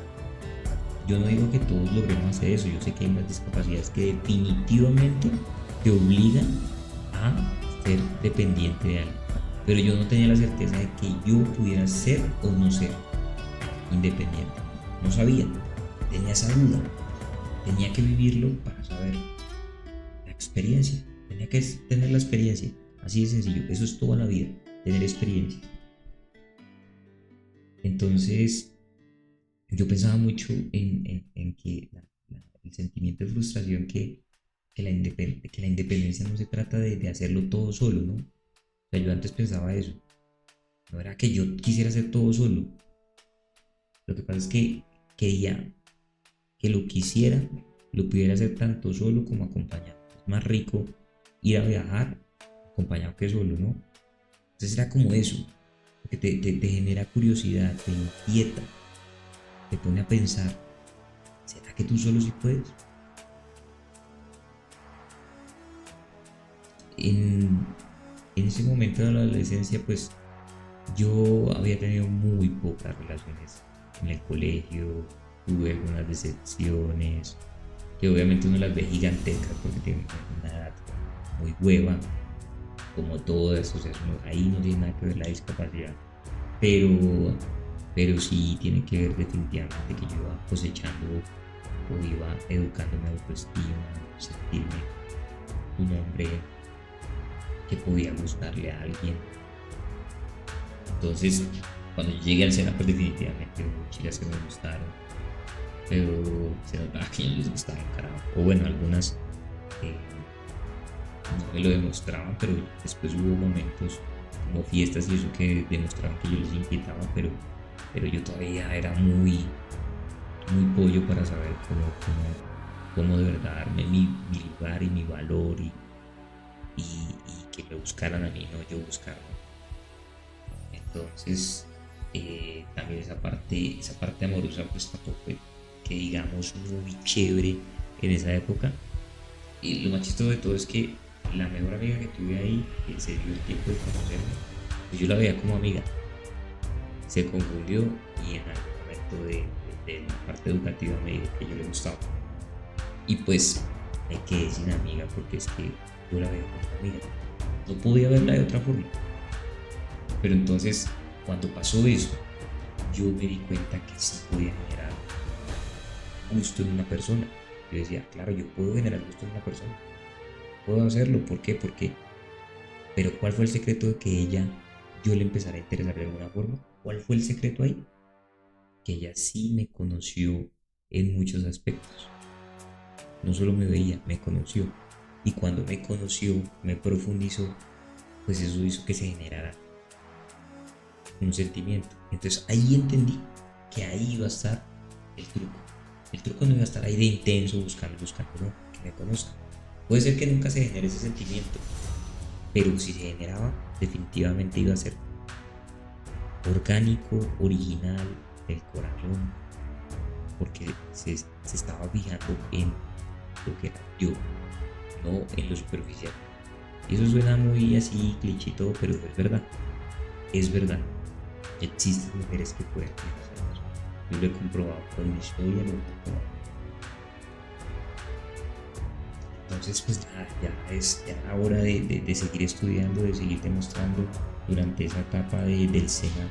Yo no digo que todos logremos hacer eso, yo sé que hay unas discapacidades que definitivamente te obligan a ser dependiente de alguien, pero yo no tenía la certeza de que yo pudiera ser o no ser independiente. No sabía, tenía esa duda, tenía que vivirlo para saber. La experiencia, tenía que tener la experiencia, así de sencillo, eso es toda la vida, tener experiencia. Entonces yo pensaba mucho en que el sentimiento de frustración que la independencia no se trata de hacerlo todo solo, ¿no? O sea, yo antes pensaba eso, no era que yo quisiera hacer todo solo, lo que pasa es que quería que lo quisiera, lo pudiera hacer tanto solo como acompañado. Es más rico ir a viajar acompañado que solo, ¿no? Entonces era como eso, porque te genera curiosidad, te inquieta, te pone a pensar, ¿será que tú solo sí puedes? En, en ese momento de la adolescencia, pues yo había tenido muy pocas relaciones en el colegio, tuve algunas decepciones, que obviamente uno las ve gigantescas porque tiene una edad muy hueva, como todo eso, o sea, ahí no tiene nada que ver la discapacidad, pero, pero sí tiene que ver definitivamente que yo iba cosechando o iba educando mi autoestima, sentirme un hombre que podía gustarle a alguien. Entonces, cuando yo llegué al SENA, pues definitivamente hubo chicas que me gustaron, pero se notaba que ellos les gustaban, carajo. O bueno, algunas eh, no me lo demostraban, pero después hubo momentos como fiestas y eso que demostraban que yo les inquietaba, pero yo todavía era muy pollo para saber cómo de verdad darme mi lugar y mi valor y que me buscaran a mí, no yo buscarme. Entonces, también esa parte amorosa, pues tampoco fue que digamos muy chévere en esa época. Y lo más chistoso de todo es que la mejor amiga que tuve ahí, que se dio el tiempo de conocerme, pues yo la veía como amiga. Se confundió y en algún momento de la parte educativa me dijo que yo le gustaba. Y pues me quedé sin amiga porque es que yo la veía como amiga. No podía verla de otra forma. Pero entonces, cuando pasó eso, yo me di cuenta que sí podía generar gusto en una persona. Yo decía, claro, yo puedo generar gusto en una persona. Puedo hacerlo. ¿Por qué? Porque, pero ¿cuál fue el secreto de que yo le empezara a interesar de alguna forma? ¿Cuál fue el secreto ahí? Que ella sí me conoció en muchos aspectos. No solo me veía, me conoció. Y cuando me conoció, me profundizó, pues eso hizo que se generara un sentimiento. Entonces ahí entendí que ahí iba a estar el truco. El truco no iba a estar ahí de intenso buscando, no, que me conozcan. Puede ser que nunca se genere ese sentimiento, pero si se generaba, definitivamente iba a ser orgánico, original, del corazón, porque se estaba fijando en lo que era yo, no en lo superficial. Y eso suena muy así, cliché y todo, pero es verdad. Es verdad. Existen mujeres que pueden hacer eso. Yo lo he comprobado con mi historia, lo he comprobado. Entonces, pues nada, ya era hora de seguir estudiando, de seguir demostrando. Durante esa etapa del SENA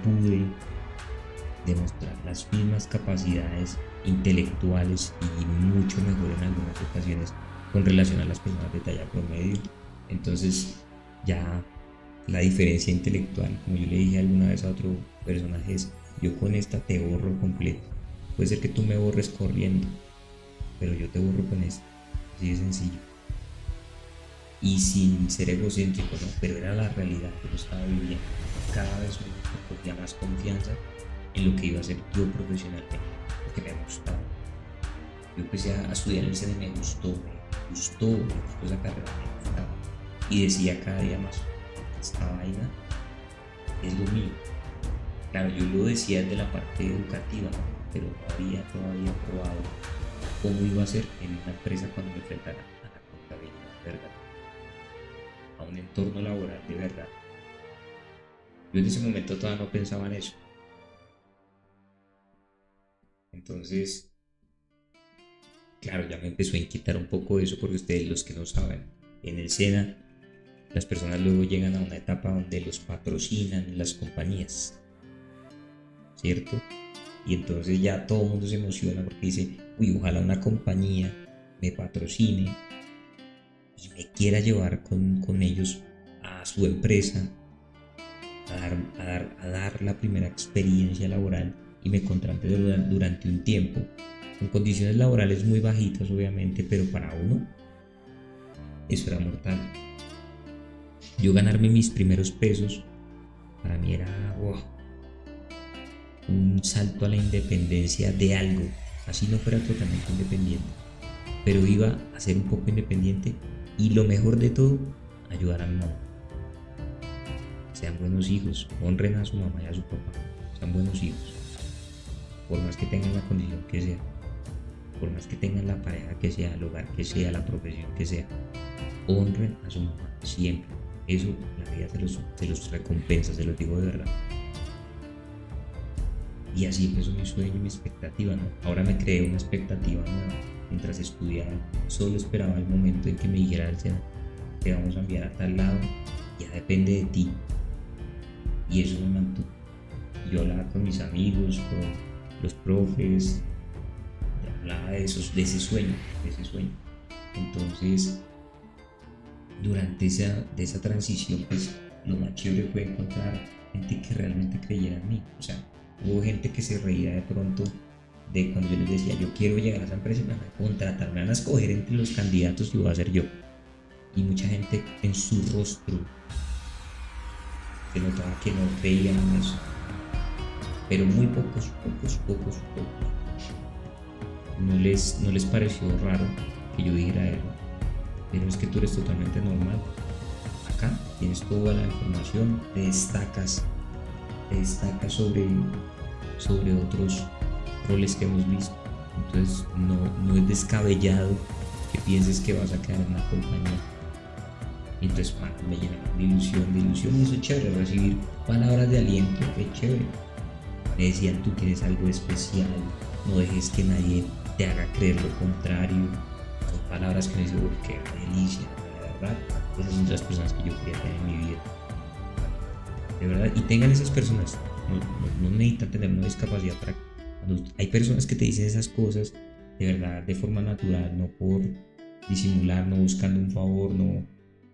pude demostrar las mismas capacidades intelectuales y mucho mejor en algunas ocasiones con relación a las personas de talla promedio. Entonces ya la diferencia intelectual, como yo le dije alguna vez a otro personaje, es: yo con esta te borro completo. Puede ser que tú me borres corriendo, pero yo te borro con esta. Así de sencillo. Y sin ser egocéntrico, ¿no? Pero era la realidad que yo estaba viviendo. Cada vez me cogía más confianza en lo que iba a ser yo profesionalmente, porque me gustaba. Yo empecé a estudiar en el CENE, me gustó esa carrera, me gustaba. Y decía cada día más: esta vaina es lo mío. Claro, yo lo decía desde la parte educativa, ¿no? Pero no había todavía probado cómo iba a ser en una empresa cuando me enfrentara a la contabilidad, ¿verdad? A un entorno laboral de verdad. Yo en ese momento todavía no pensaba en eso. Entonces, claro, ya me empezó a inquietar un poco eso, porque ustedes, los que no saben, en el SENA las personas luego llegan a una etapa donde los patrocinan las compañías, ¿cierto? Y entonces ya todo el mundo se emociona porque dice: uy, ojalá una compañía me patrocine y me quiera llevar con ellos a su empresa a dar la primera experiencia laboral y me contrate durante un tiempo, con condiciones laborales muy bajitas obviamente, pero para uno eso era mortal. Yo ganarme mis primeros pesos para mí era wow, un salto a la independencia de algo, así no fuera totalmente independiente, pero iba a ser un poco independiente. Y lo mejor de todo, ayudar a mi mamá. Sean buenos hijos, honren a su mamá y a su papá, sean buenos hijos, por más que tengan la condición que sea, por más que tengan la pareja que sea, el hogar que sea, la profesión que sea, honren a su mamá siempre. Eso la vida se los recompensa, se los digo de verdad. Y así empezó mi sueño y mi expectativa, ¿no? Ahora me creé una expectativa nueva. Mientras estudiaba, solo esperaba el momento en que me dijera el SENA: te vamos a enviar a tal lado, ya depende de ti. Y eso me mantuvo. Yo hablaba con mis amigos, con los profes, hablaba de ese sueño, Entonces, durante esa transición, pues lo más chévere fue encontrar gente que realmente creyera en mí. O sea, hubo gente que se reía de pronto de cuando yo les decía: yo quiero llegar a esa empresa y me van a contratar, me van a escoger entre los candidatos y voy a ser yo. Y mucha gente en su rostro se notaba que no creían en eso, pero muy pocos no les pareció raro que yo dijera eso. Pero es que tú eres totalmente normal. Acá tienes toda la información, te destacas sobre otros roles que hemos visto. Entonces no es descabellado que pienses que vas a quedar en una compañía. Y entonces me llenaron de ilusión, y eso es chévere, recibir palabras de aliento, qué chévere. Me decían: tú tienes algo especial, no dejes que nadie te haga creer lo contrario. Son palabras que me dicen: qué delicia, de verdad. Esas son las personas que yo quería tener en mi vida, de verdad. Y tengan esas personas, no necesitan tener una discapacidad para. Cuando hay personas que te dicen esas cosas de verdad, de forma natural, no por disimular, no buscando un favor, no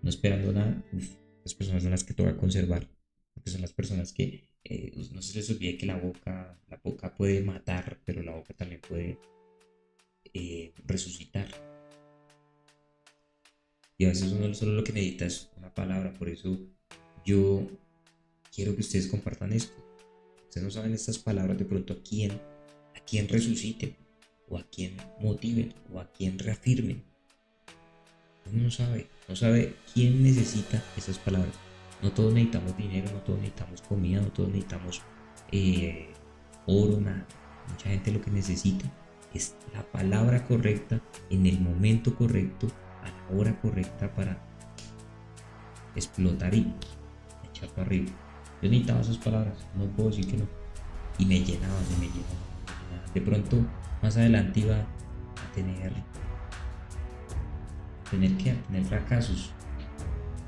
esperando nada, las personas son las que toca conservar, porque son las personas que no se les olvide que la boca puede matar, pero la boca también puede resucitar. Y a veces uno solo lo que necesita es una palabra. Por eso yo quiero que ustedes compartan esto. Ustedes no saben estas palabras de pronto a quién resuciten, o a quién motiven, o a quién reafirmen. Uno no sabe quién necesita esas palabras. No todos necesitamos dinero, no todos necesitamos comida, no todos necesitamos oro, nada. Mucha gente lo que necesita es la palabra correcta, en el momento correcto, a la hora correcta, para explotar y echar para arriba. Yo necesitaba esas palabras, no puedo decir que no. Y me llenaban. De pronto, más adelante iba a tener fracasos,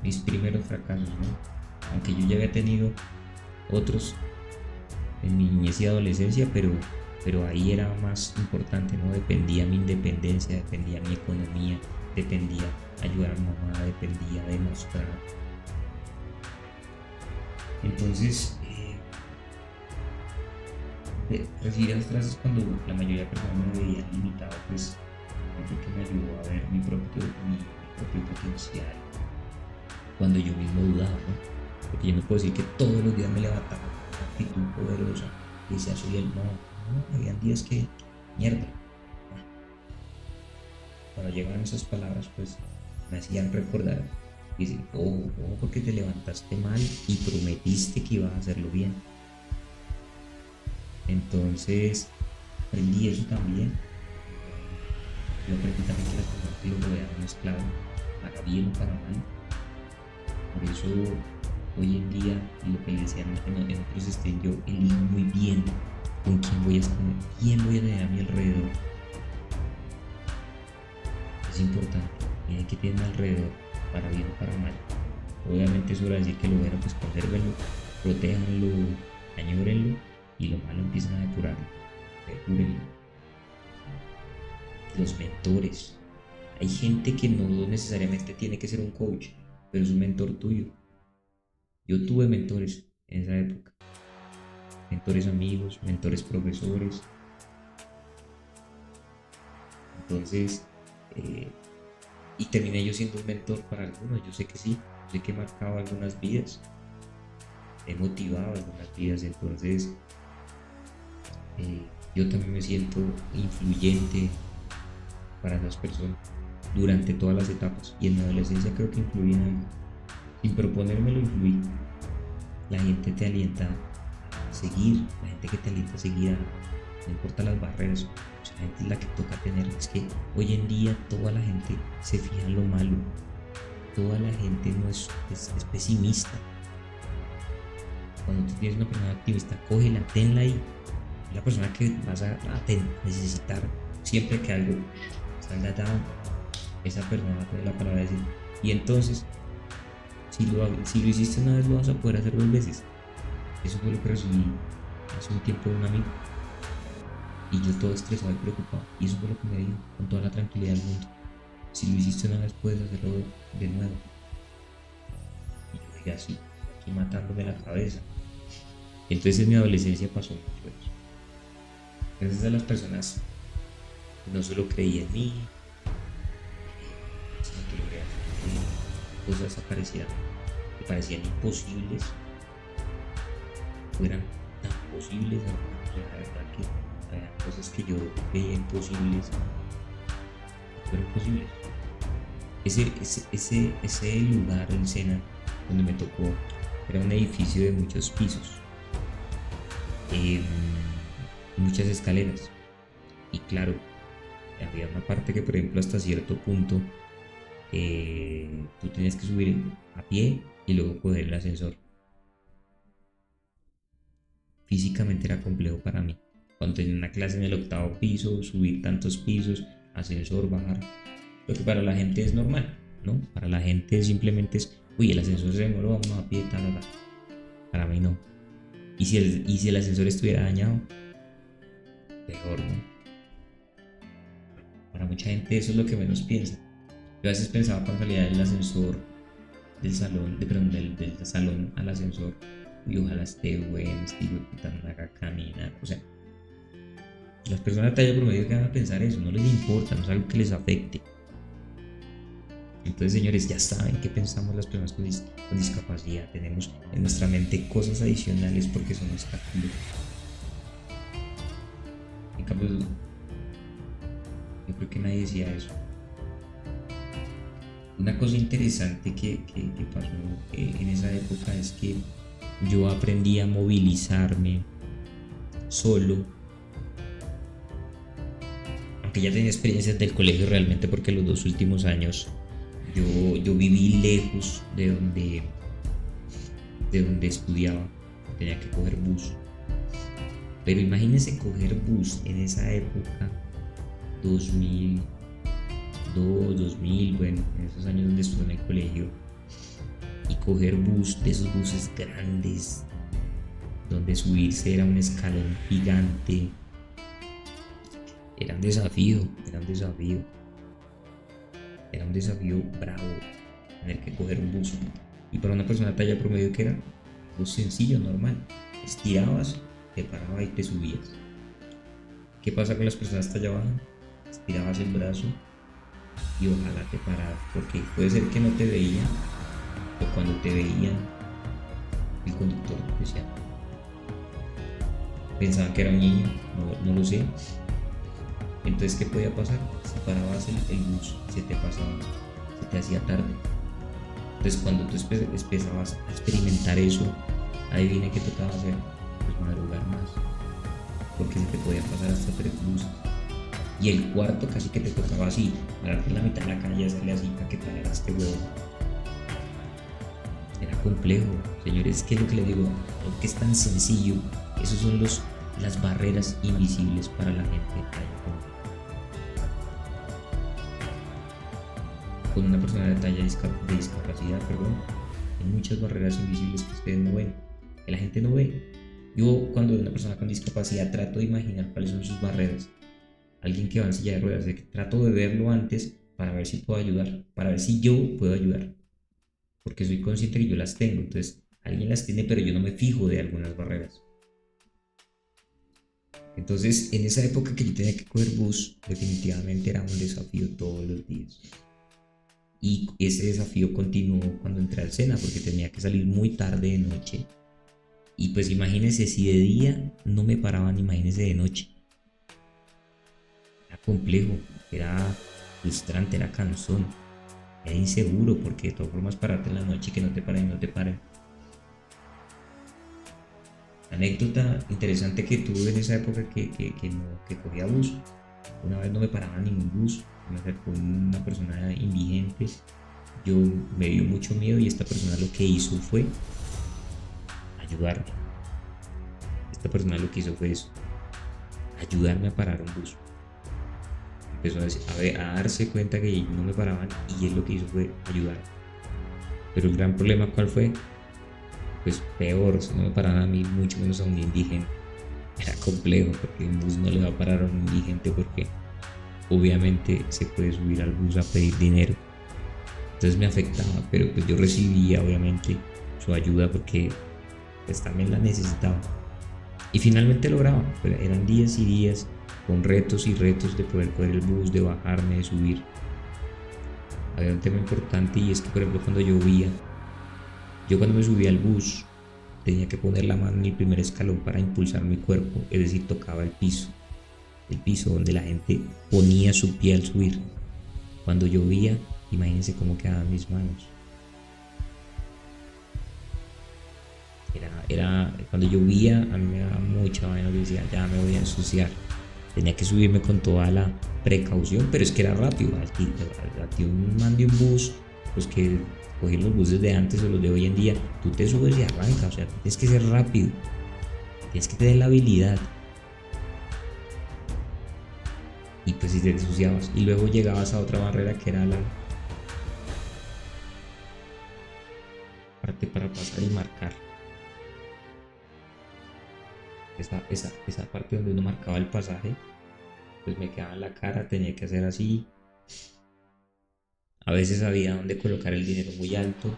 mis primeros fracasos, ¿no? Aunque yo ya había tenido otros en mi niñez y adolescencia, pero ahí era más importante, ¿no? Dependía mi independencia, dependía mi economía, dependía ayudar a mi mamá, dependía demostrar. Entonces, recibir las frases cuando la mayoría de personas me veían limitado, pues creo que me ayudó a ver mi propio potencial cuando yo mismo dudaba, ¿no? Porque yo no puedo decir que todos los días me levantaba con una actitud poderosa y decía soy el no, habían días que mierda. Cuando llegaban esas palabras, pues me hacían recordar y decir, porque te levantaste mal y prometiste que ibas a hacerlo bien. Entonces aprendí eso también. Yo aprendí también que las personas que lo rodean no es clave, para bien o para mal. Por eso hoy en día, lo que le decían en otros streams, yo elijo muy bien con quién voy a tener a mi alrededor. Es importante, miren que tienen alrededor, para bien o para mal. Obviamente eso decir que lo bueno, pues consérvenlo, protéjanlo, añórenlo, y lo malo empiezan a depurarlo. Los mentores. Hay gente que no necesariamente tiene que ser un coach, pero es un mentor tuyo. Yo tuve mentores en esa época. Mentores amigos, mentores profesores. Entonces, y terminé yo siendo un mentor para algunos. Yo sé que sí, yo sé que he marcado algunas vidas, he motivado algunas vidas. Entonces, yo también me siento influyente para las personas durante todas las etapas, y en mi adolescencia creo que influí en algo. Sin proponérmelo, influí. La gente te alienta a seguir, la gente que te alienta a seguir, no importa las barreras, la gente es la que toca tener. Es que hoy en día toda la gente se fija en lo malo, toda la gente no es pesimista. Cuando tú tienes una persona optimista, cógela, tenla ahí. La persona que vas a necesitar siempre que algo salga down, esa persona va a tener la palabra de decir. Y entonces, si lo hiciste una vez, lo vas a poder hacer 2 veces. Eso fue lo que recibí hace un tiempo de un amigo, y yo todo estresado y preocupado, y eso fue lo que me dijo con toda la tranquilidad del mundo: si lo hiciste una vez, puedes hacerlo de nuevo. Y yo dije así, aquí matándome la cabeza. Entonces en mi adolescencia pasó mucho eso. Gracias a las personas que no solo creían en mí, sino que logré hacer cosas que parecían imposibles, fueran tan posibles. O sea, la verdad que había cosas que yo veía imposibles, fueron posibles. Ese lugar en Sena donde me tocó era un edificio de muchos pisos, muchas escaleras, y claro, había una parte que, por ejemplo, hasta cierto punto tú tenías que subir a pie y luego coger el ascensor. Físicamente era complejo para mí. Cuando tenía una clase en el 8º piso, subir tantos pisos, ascensor, bajar, lo que para la gente es normal, ¿no? Para la gente simplemente es, uy, el ascensor se demoró, vamos a pie, tal. Para mí no. Y si el ascensor estuviera dañado, peor, ¿no? Para mucha gente eso es lo que menos piensa. Yo a veces pensaba, cuando salía del ascensor del salón al ascensor, y ojalá esté bueno, no haga caminar. O sea, las personas de talla promedio que van a pensar eso, no les importa, no es algo que les afecte. Lo Entonces, señores, ya saben qué pensamos las personas con discapacidad. Tenemos en nuestra mente cosas adicionales porque son obstáculos. En cambio, yo creo que nadie decía eso. Una cosa interesante que pasó en esa época es que yo aprendí a movilizarme solo, aunque ya tenía experiencias del colegio realmente, porque los 2 últimos años yo viví lejos de donde estudiaba, tenía que coger bus. Pero imagínense coger bus en esa época, 2002, 2000, bueno, en esos años donde estuve en el colegio, y coger bus de esos buses grandes, donde subirse era un escalón gigante. Era un desafío bravo tener que coger un bus. Y para una persona talla promedio, que era bus sencillo, normal, estirabas, te paraba y te subías. ¿Qué pasa con las personas talla baja? Estirabas el brazo y ojalá te pararas, porque puede ser que no te veían, o cuando te veían el conductor decía, pensaban que era un niño, no lo sé. Entonces, ¿qué podía pasar? Si parabas el bus, se te pasaba, se te hacía tarde. Entonces, cuando tú empezabas a experimentar eso, adivina qué tocaba hacer, pues madrugar más, porque se te podía pasar hasta 3 buses. Y el cuarto casi que te tocaba así, pararte en la mitad de la calle y hacerle así para que parara este huevo. Era complejo, señores, ¿qué es lo que les digo? Lo que es tan sencillo, esos son las barreras invisibles para la gente con una persona de talla de discapacidad, hay muchas barreras invisibles que ustedes no ven, que la gente no ve. Yo, cuando veo una persona con discapacidad, trato de imaginar cuáles son sus barreras. Alguien que va en silla de ruedas, trato de verlo antes para ver si puedo ayudar, para ver si yo puedo ayudar, porque soy consciente que yo las tengo. Entonces, alguien las tiene, pero yo no me fijo de algunas barreras. Entonces, en esa época que yo tenía que coger bus, definitivamente era un desafío todos los días. Y ese desafío continuó cuando entré al SENA, porque tenía que salir muy tarde de noche. Y pues imagínense, si de día no me paraban, imagínense de noche. Era complejo, era frustrante, era cansón, era inseguro, porque de todas formas pararte en la noche y que no te paren. Anécdota interesante que tuve en esa época que cogía bus. Una vez no me paraba ningún bus, me acercó una persona indigente. Me dio mucho miedo y esta persona lo que hizo fue ayudarme. Esta persona lo que hizo fue eso, ayudarme a parar un bus. Empezó a darse cuenta que no me paraban y él lo que hizo fue ayudarme. Pero el gran problema, ¿cuál fue? Pues peor, si no me paraban a mí, mucho menos a un indigente. Era complejo, porque un bus no le va a parar a un indigente, porque obviamente se puede subir al bus a pedir dinero. Entonces me afectaba, pero pues yo recibía obviamente su ayuda, porque pues también la necesitaba. Y finalmente lograba, pero eran días y días con retos y retos de poder coger el bus, de bajarme, de subir. Había un tema importante, y es que, por ejemplo, cuando cuando me subía al bus, tenía que poner la mano en el primer escalón para impulsar mi cuerpo, es decir, tocaba el piso donde la gente ponía su pie al subir. Cuando llovía, imagínense cómo quedaban mis manos. Cuando llovía, a mí me daba mucha vaina, decía, ya me voy a ensuciar. Tenía que subirme con toda la precaución, pero es que era rápido. A ti un man de un bus, pues que cogí los buses de antes o los de hoy en día, tú te subes y arrancas, o sea, tienes que ser rápido, tienes que tener la habilidad. Y pues si te ensuciabas, y luego llegabas a otra barrera que era la parte para pasar y marcar. Esa parte donde uno marcaba el pasaje, pues me quedaba en la cara, tenía que hacer así. A veces había donde colocar el dinero muy alto.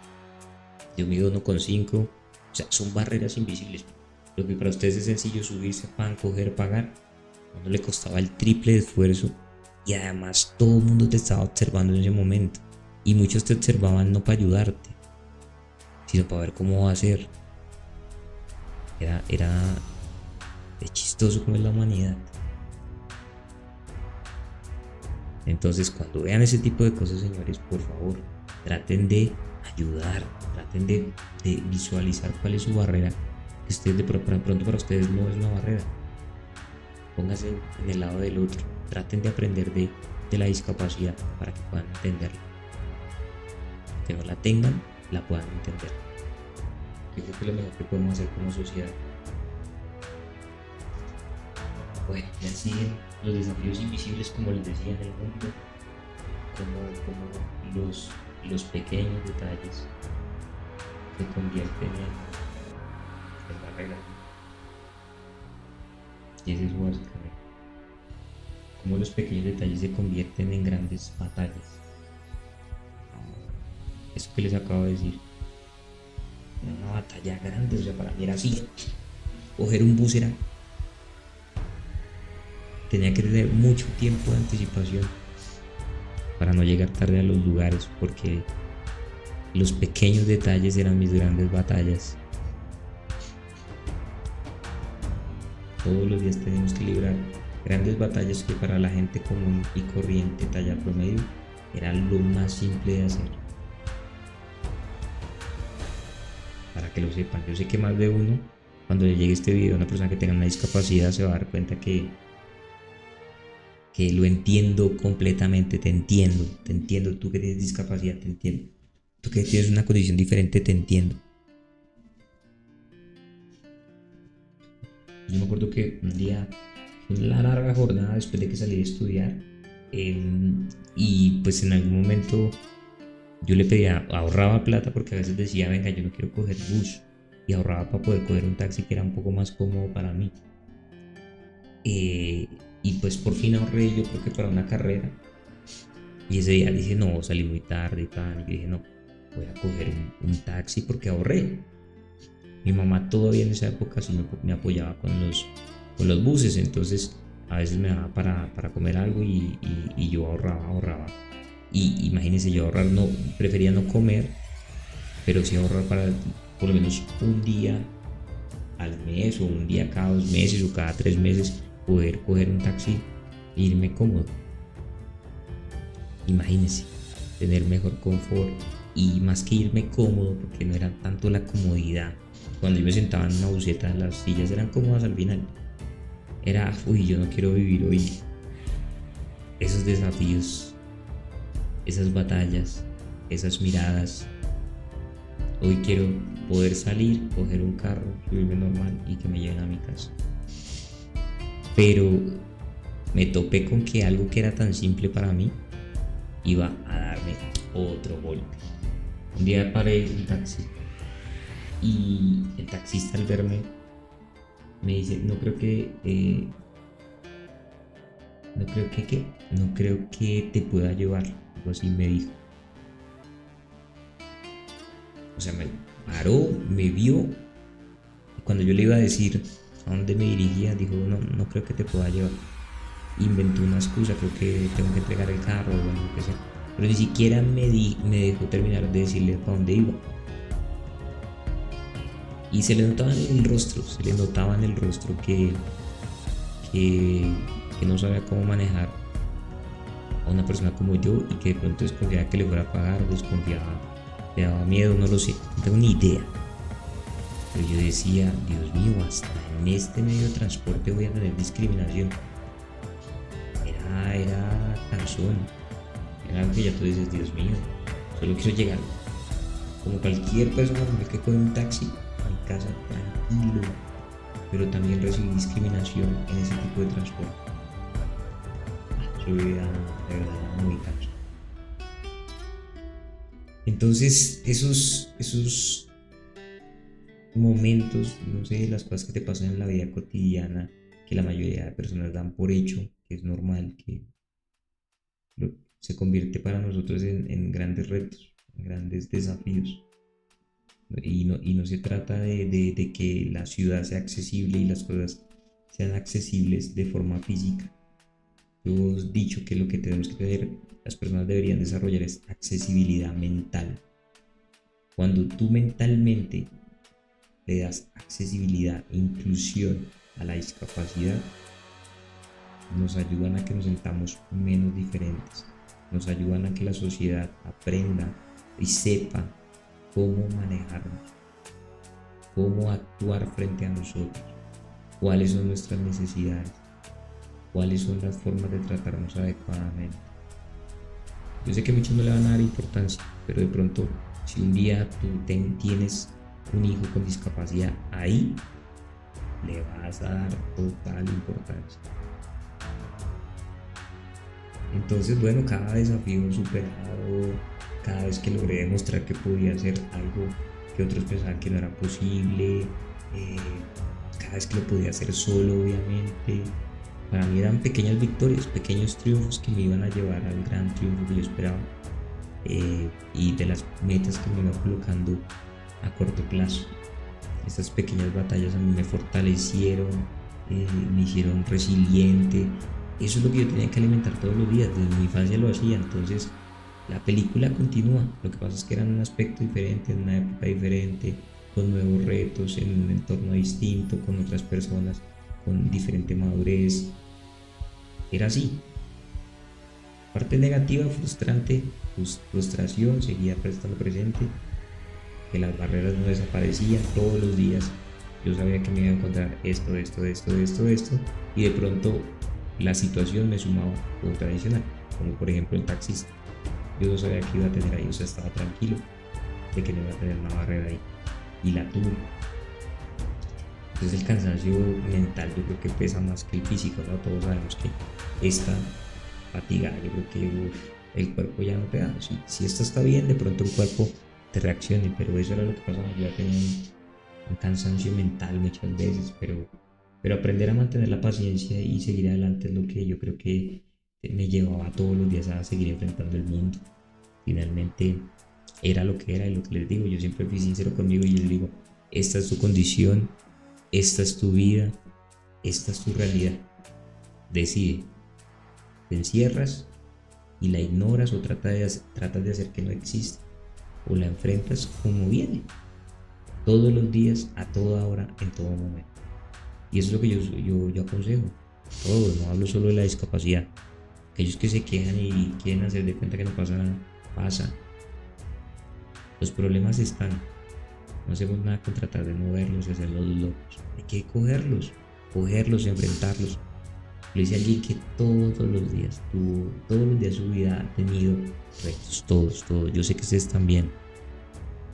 Yo mido 1,5. O sea, son barreras invisibles. Lo que para ustedes es sencillo, subirse, pan, coger, pagar, a uno le costaba el triple de esfuerzo, y además todo el mundo te estaba observando en ese momento. Y muchos te observaban no para ayudarte, sino para ver cómo va a ser. Era es chistoso como es la humanidad. Entonces, cuando vean ese tipo de cosas, señores, por favor, traten de ayudar, traten de visualizar cuál es su barrera. Que ustedes de pronto para ustedes no es una barrera. Pónganse en el lado del otro. Traten de aprender de la discapacidad para que puedan entenderla. Que no la tengan, la puedan entender. Yo creo que es lo mejor que podemos hacer como sociedad. Bueno, ya siguen los desafíos invisibles, como les decía, en el mundo, como los pequeños detalles se convierten en barreras. Y ese es básicamente como los pequeños detalles se convierten en grandes batallas. Eso que les acabo de decir era una batalla grande, o sea, para mí era así. Coger un bus tenía que tener mucho tiempo de anticipación para no llegar tarde a los lugares, porque los pequeños detalles eran mis grandes batallas. Todos los días tenemos que librar grandes batallas que para la gente común y corriente, talla promedio, era lo más simple de hacer. Para que lo sepan, yo sé que más de uno, cuando le llegue este video a una persona que tenga una discapacidad, se va a dar cuenta que lo entiendo completamente, te entiendo, tú que tienes discapacidad, te entiendo, tú que tienes una condición diferente, te entiendo. Yo me acuerdo que un día, una larga jornada después de que salí de estudiar, y pues en algún momento yo le pedía, ahorraba plata porque a veces decía, venga, yo no quiero coger bus, y ahorraba para poder coger un taxi que era un poco más cómodo para mí. Y pues por fin ahorré, yo creo que para una carrera. Y ese día dije, no, salí muy tarde y tal. Y yo dije, no, voy a coger un taxi porque ahorré. Mi mamá todavía en esa época sí me apoyaba con los buses, entonces a veces me daba para comer algo y yo ahorraba. Y imagínense, yo ahorrar, no, prefería no comer, pero sí ahorrar para por lo menos un día al mes o un día cada 2 meses o cada 3 meses poder coger un taxi e irme cómodo. Imagínense, tener mejor confort y más que irme cómodo, porque no era tanto la comodidad. Cuando yo me sentaba en una buseta, las sillas eran cómodas al final. Era, uy, yo no quiero vivir hoy esos desafíos, esas batallas, esas miradas. Hoy quiero poder salir, coger un carro, subirme normal y que me lleven a mi casa. Pero me topé con que algo que era tan simple para mí iba a darme otro golpe. Un día paré un taxi y el taxista al verme me dice, no creo que te pueda llevar, algo así me dijo. O sea, me paró, me vio, y cuando yo le iba a decir a dónde me dirigía, dijo, no creo que te pueda llevar. Inventó una excusa, creo que tengo que entregar el carro o algo que sea. Pero ni siquiera me dejó terminar de decirle para dónde iba. Y se le notaba en el rostro, que no sabía cómo manejar a una persona como yo y que de pronto desconfiaba que le fuera a pagar, desconfiaba, le daba miedo, no lo sé, no tengo ni idea. Pero yo decía, Dios mío, hasta en este medio de transporte voy a tener discriminación. Era cansón, era algo que ya tú dices, Dios mío, solo quiero llegar como cualquier persona que coge un taxi a mi casa tranquilo, pero también recibí discriminación en ese tipo de transporte. Su vida de verdad muy cansón. Entonces esos momentos, no sé, las cosas que te pasan en la vida cotidiana, que la mayoría de personas dan por hecho, que es normal, que se convierte para nosotros en grandes retos, en grandes desafíos. Y no se trata de que la ciudad sea accesible y las cosas sean accesibles de forma física, yo he dicho que lo que tenemos que tener, las personas deberían desarrollar es accesibilidad mental. Cuando tú mentalmente le das accesibilidad e inclusión a la discapacidad, nos ayudan a que nos sintamos menos diferentes, nos ayudan a que la sociedad aprenda y sepa cómo manejarnos, cómo actuar frente a nosotros, cuáles son nuestras necesidades, cuáles son las formas de tratarnos adecuadamente. Yo sé que muchos no le van a dar importancia, pero de pronto si un día tú tienes un hijo con discapacidad, ahí le vas a dar total importancia. Entonces, bueno, cada desafío superado, cada vez que logré demostrar que podía hacer algo que otros pensaban que no era posible, cada vez que lo podía hacer solo, obviamente, para mí eran pequeñas victorias, pequeños triunfos que me iban a llevar al gran triunfo que yo esperaba, y de las metas que me iba colocando a corto plazo. Estas pequeñas batallas a mí me fortalecieron, me hicieron resiliente. Eso es lo que yo tenía que alimentar todos los días, desde mi infancia lo hacía. Entonces la película continúa, lo que pasa es que era en un aspecto diferente, en una época diferente, con nuevos retos, en un entorno distinto, con otras personas, con diferente madurez. Era así. Parte negativa, frustrante, frustración, seguía estando presente, que las barreras no desaparecían todos los días. Yo sabía que me iba a encontrar esto, y de pronto la situación me sumaba otra adicional, como por ejemplo el taxista. Yo no sabía que iba a tener ahí, o sea, estaba tranquilo de que no iba a tener una barrera ahí, y la tuve. Entonces el cansancio mental yo creo que pesa más que el físico, ¿no? Todos sabemos que esta fatiga, yo creo que el cuerpo ya no te da. Si esto está bien, de pronto el cuerpo te reaccione, pero eso era lo que pasaba. Yo ya tenía un cansancio mental muchas veces, pero aprender a mantener la paciencia y seguir adelante es lo que yo creo que me llevaba todos los días a seguir enfrentando el mundo. Finalmente era lo que era, y lo que les digo, yo siempre fui sincero conmigo y les digo, esta es tu condición, esta es tu vida, esta es tu realidad. Decide, te encierras y la ignoras o tratas de hacer que no exista, o la enfrentas como viene, todos los días, a toda hora, en todo momento. Y eso es lo que yo aconsejo. Todos, no hablo solo de la discapacidad. Aquellos que se quejan y quieren hacer de cuenta que no pasa nada, pasa. Los problemas están. No hacemos nada con tratar de no verlos y hacerlos locos. Hay que cogerlos, enfrentarlos. Lo dice alguien que todos los días su vida ha tenido retos, todos. Yo sé que ustedes también,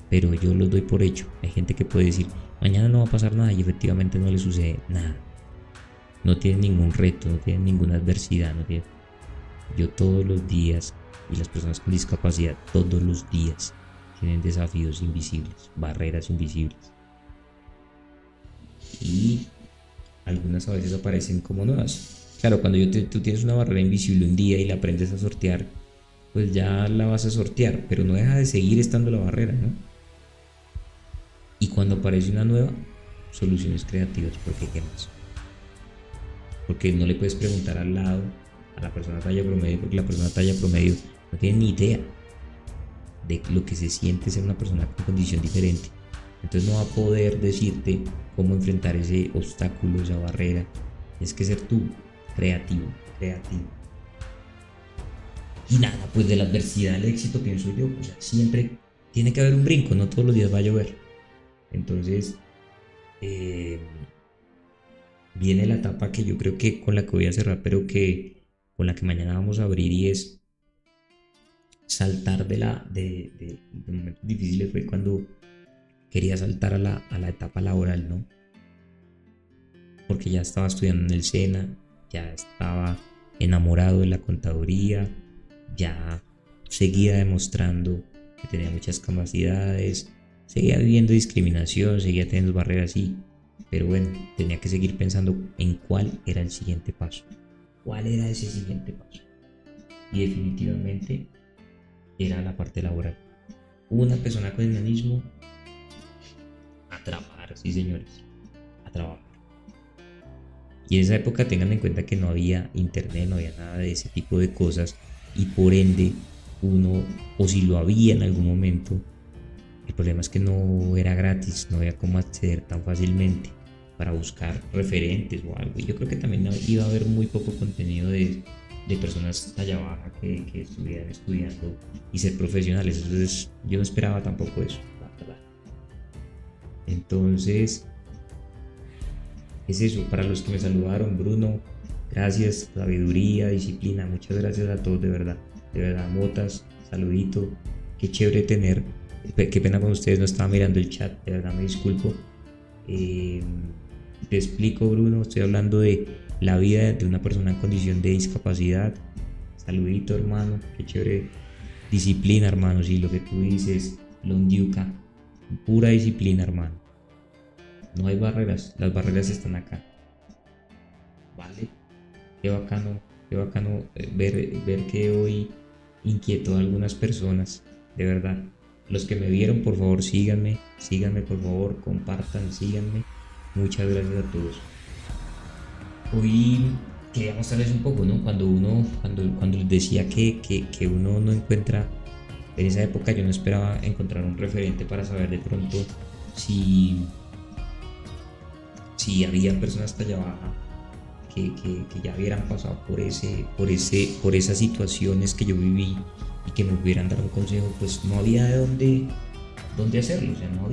pero yo los doy por hecho. Hay gente que puede decir, mañana no va a pasar nada, y efectivamente no le sucede nada. No tienen ningún reto, no tienen ninguna adversidad, Yo todos los días, y las personas con discapacidad todos los días, tienen desafíos invisibles, barreras invisibles. Y algunas a veces aparecen como nuevas. Claro, cuando tú tienes una barrera invisible un día y la aprendes a sortear, pues ya la vas a sortear, pero no deja de seguir estando la barrera, ¿no? Y cuando aparece una nueva, soluciones creativas, porque ¿qué más? Porque no le puedes preguntar al lado a la persona talla promedio, porque la persona talla promedio no tiene ni idea de lo que se siente ser una persona con condición diferente. Entonces no va a poder decirte cómo enfrentar ese obstáculo, esa barrera. Tienes que ser tú, creativo. Y nada, pues de la adversidad al éxito, pienso yo, o sea, siempre tiene que haber un brinco, no todos los días va a llover. Entonces viene la etapa que yo creo que con la que voy a cerrar, pero que con la que mañana vamos a abrir, y es saltar de momentos difíciles. Fue cuando quería saltar a la etapa laboral, ¿no? Porque ya estaba estudiando en el SENA, ya estaba enamorado de la contaduría, ya seguía demostrando que tenía muchas capacidades, seguía viviendo discriminación, seguía teniendo barreras, sí, pero bueno, tenía que seguir pensando en cuál era el siguiente paso. ¿Cuál era ese siguiente paso? Y definitivamente era la parte laboral. Una persona con enanismo, a trabajar, sí señores, a trabajar. Y en esa época tengan en cuenta que no había internet, no había nada de ese tipo de cosas y por ende uno, o si lo había en algún momento, el problema es que no era gratis, no había cómo acceder tan fácilmente para buscar referentes o algo. Y yo creo que también iba a haber muy poco contenido de personas talla baja que estuvieran estudiando y ser profesionales. Entonces yo no esperaba tampoco eso, la verdad. Entonces es eso, para los que me saludaron, Bruno, gracias, sabiduría, disciplina, muchas gracias a todos de verdad, Motas, saludito, qué chévere tener, qué pena con ustedes, no estaba mirando el chat, de verdad me disculpo. Eh, Te explico, Bruno, estoy hablando de la vida de una persona en condición de discapacidad. Saludito, hermano, qué chévere, disciplina, hermano, sí, lo que tú dices, Londiuca, pura disciplina, hermano. No hay barreras, las barreras están acá. ¿Vale? Qué bacano ver que hoy inquietó a algunas personas, de verdad. Los que me vieron, por favor, síganme, por favor, compartan, síganme. Muchas gracias a todos. Hoy quería mostrarles un poco, ¿no? Cuando les decía que uno no encuentra, en esa época yo no esperaba encontrar un referente para saber de pronto si, si había personas talla baja que ya hubieran pasado por esas situaciones que yo viví y que me hubieran dado un consejo, pues no había dónde hacerlo, o sea, no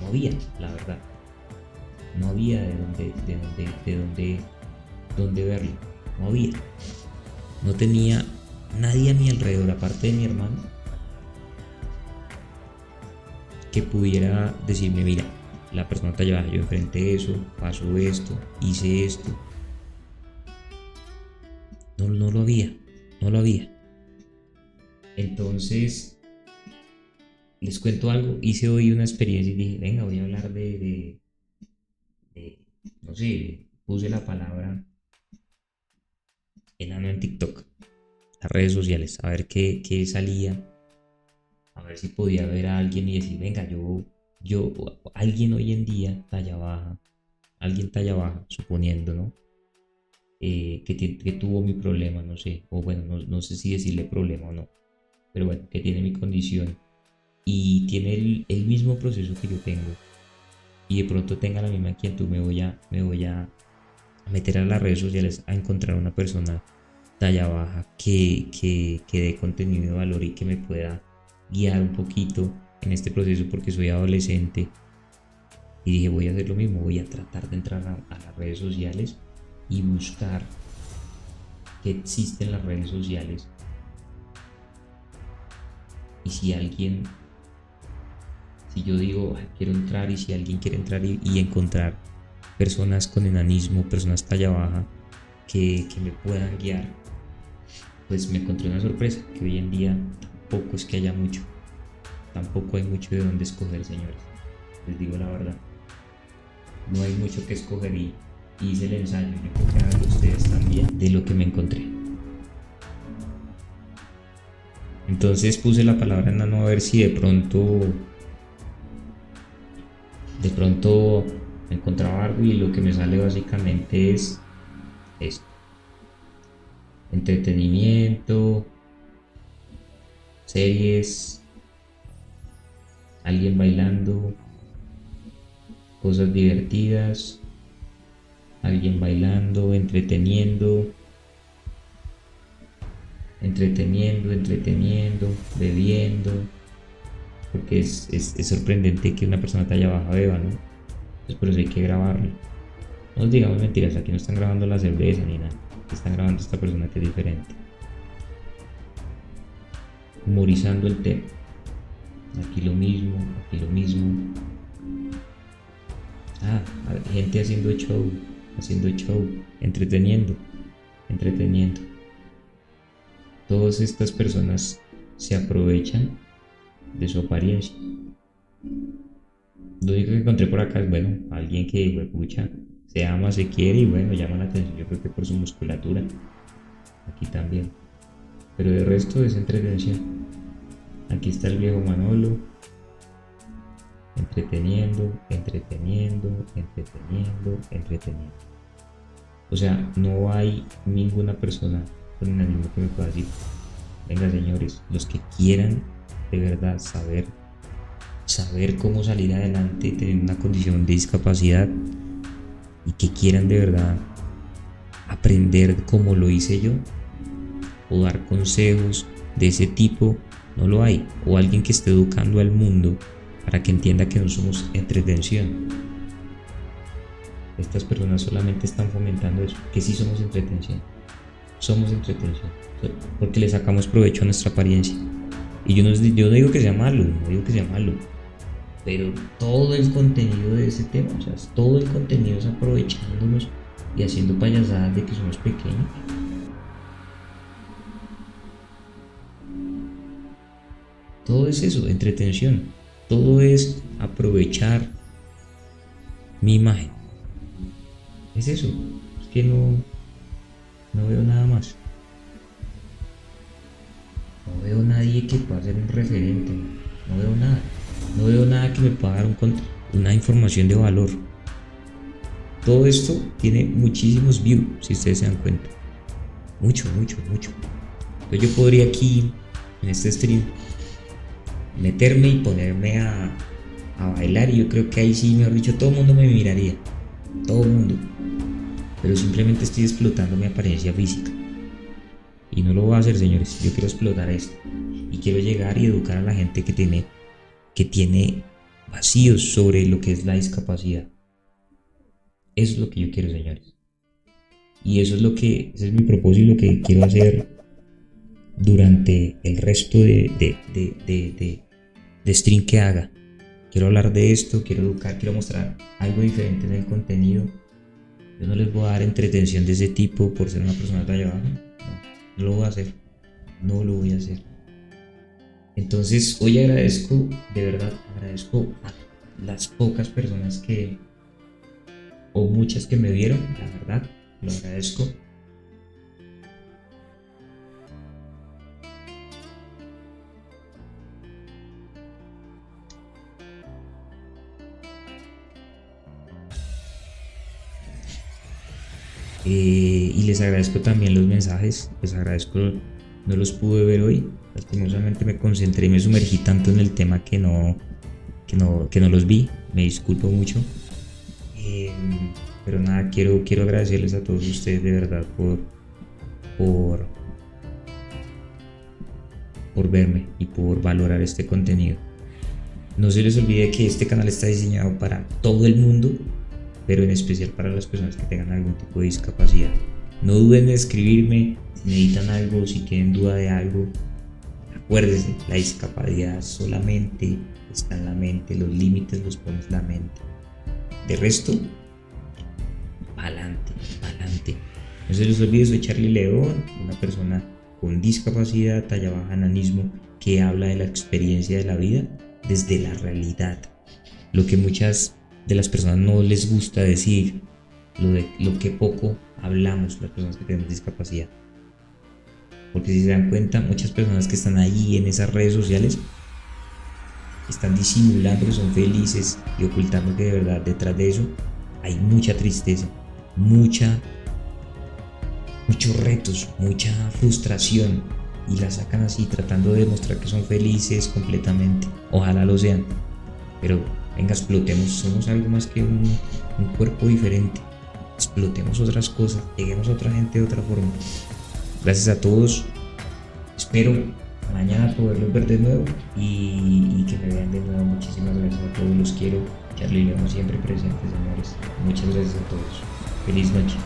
había, la verdad, no había dónde verlo, no había, no tenía nadie a mi alrededor, aparte de mi hermano, que pudiera decirme, mira, la persona talla baja, yo enfrenté eso, pasó esto, hice esto. No lo había, no lo había. Entonces, les cuento algo, hice hoy una experiencia y dije, venga, voy a hablar de no sé, puse la palabra enano en TikTok, las redes sociales, a ver qué salía, a ver si podía ver a alguien y decir, venga, yo, alguien hoy en día alguien talla baja, suponiendo, ¿no? Que tuvo mi problema, no sé, o bueno, no sé si decirle problema o no, pero bueno, que tiene mi condición y tiene el mismo proceso que yo tengo y de pronto tenga la misma inquietud, me voy a meter a las redes sociales a encontrar una persona talla baja que dé contenido de valor y que me pueda guiar un poquito en este proceso porque soy adolescente y dije voy a hacer lo mismo, voy a tratar de entrar a las redes sociales y buscar qué existe en las redes sociales y si yo digo quiero entrar y si alguien quiere entrar y encontrar personas con enanismo, personas talla baja que me puedan guiar, pues me encontré una sorpresa que hoy en día tampoco es que haya mucho, tampoco hay mucho de dónde escoger, señores, les digo la verdad, no hay mucho que escoger y hice el ensayo, yo creo que hagan ustedes también de lo que me encontré. Entonces puse la palabra enano a ver si de pronto encontraba algo y lo que me sale básicamente es esto: entretenimiento, series, alguien bailando, cosas divertidas, alguien bailando, entreteniendo, bebiendo, porque es sorprendente que una persona talla baja beba, ¿no? Entonces por eso hay que grabarlo. No os digamos mentiras, aquí no están grabando la cerveza ni nada, están grabando esta persona que es diferente. Humorizando el tema. Aquí lo mismo, aquí lo mismo. Ah, gente haciendo show, entreteniendo. Todas estas personas se aprovechan de su apariencia. Lo único que encontré por acá es, bueno, alguien que, escucha, se ama, se quiere y bueno, llama la atención, yo creo que por su musculatura. Aquí también. Pero de resto es entretención. Aquí está el viejo Manolo, entreteniendo. O sea, no hay ninguna persona con enanismo que me pueda decir, venga señores, los que quieran de verdad saber cómo salir adelante, tener una condición de discapacidad y que quieran de verdad aprender como lo hice yo o dar consejos de ese tipo, no lo hay. O alguien que esté educando al mundo para que entienda que no somos entretención. Estas personas solamente están fomentando eso, que sí somos entretención. Somos entretención, porque le sacamos provecho a nuestra apariencia. Y yo no digo que sea malo, no digo que sea malo, pero todo el contenido de ese tema, o sea, todo el contenido es aprovechándonos y haciendo payasadas de que somos pequeños. Todo es eso, entretención. Todo es aprovechar mi imagen. Es eso. Es que no veo nada más. No veo nadie que pueda ser un referente. No veo nada. No veo nada que me pueda dar una información de valor. Todo esto tiene muchísimos views, si ustedes se dan cuenta. Mucho. Entonces yo podría aquí, en este stream, meterme y ponerme a bailar, y yo creo que ahí sí, mejor dicho, todo el mundo me miraría. Todo el mundo. Pero simplemente estoy explotando mi apariencia física. Y no lo voy a hacer, señores. Yo quiero explotar esto. Y quiero llegar y educar a la gente que tiene vacíos sobre lo que es la discapacidad. Eso es lo que yo quiero, señores. Y ese es mi propósito y lo que quiero hacer durante el resto de stream que haga. Quiero hablar de esto, quiero educar, quiero mostrar algo diferente en el contenido. Yo no les voy a dar entretención de ese tipo por ser una persona talla baja. No lo voy a hacer. No lo voy a hacer. Entonces hoy agradezco, de verdad, agradezco a las pocas personas o muchas que me vieron, la verdad, lo agradezco. Y les agradezco también los mensajes, les agradezco, no los pude ver hoy, lastimosamente me concentré y me sumergí tanto en el tema que no los vi, me disculpo mucho, pero nada, quiero agradecerles a todos ustedes de verdad por verme y por valorar este contenido. No se les olvide que este canal está diseñado para todo el mundo, pero en especial para las personas que tengan algún tipo de discapacidad. No duden en escribirme si necesitan algo, si tienen duda de algo. Acuérdense, la discapacidad solamente está en la mente, los límites los pone la mente. De resto, pa'lante. No se les olvide, soy Charlie León, una persona con discapacidad, talla baja, enanismo, que habla de la experiencia de la vida desde la realidad. Lo que muchas de las personas no les gusta decir, lo que poco hablamos las personas que tenemos discapacidad. Porque si se dan cuenta, muchas personas que están ahí en esas redes sociales están disimulando que son felices y ocultando que de verdad detrás de eso hay mucha tristeza, muchos retos, mucha frustración, y la sacan así tratando de demostrar que son felices completamente. Ojalá lo sean, pero venga, explotemos, somos algo más que un cuerpo diferente. Explotemos otras cosas, lleguemos a otra gente de otra forma. Gracias a todos, espero mañana poderlos ver de nuevo y que me vean de nuevo. Muchísimas gracias a todos, los quiero. Charlie León siempre presente, señores. Muchas gracias a todos. Feliz noche.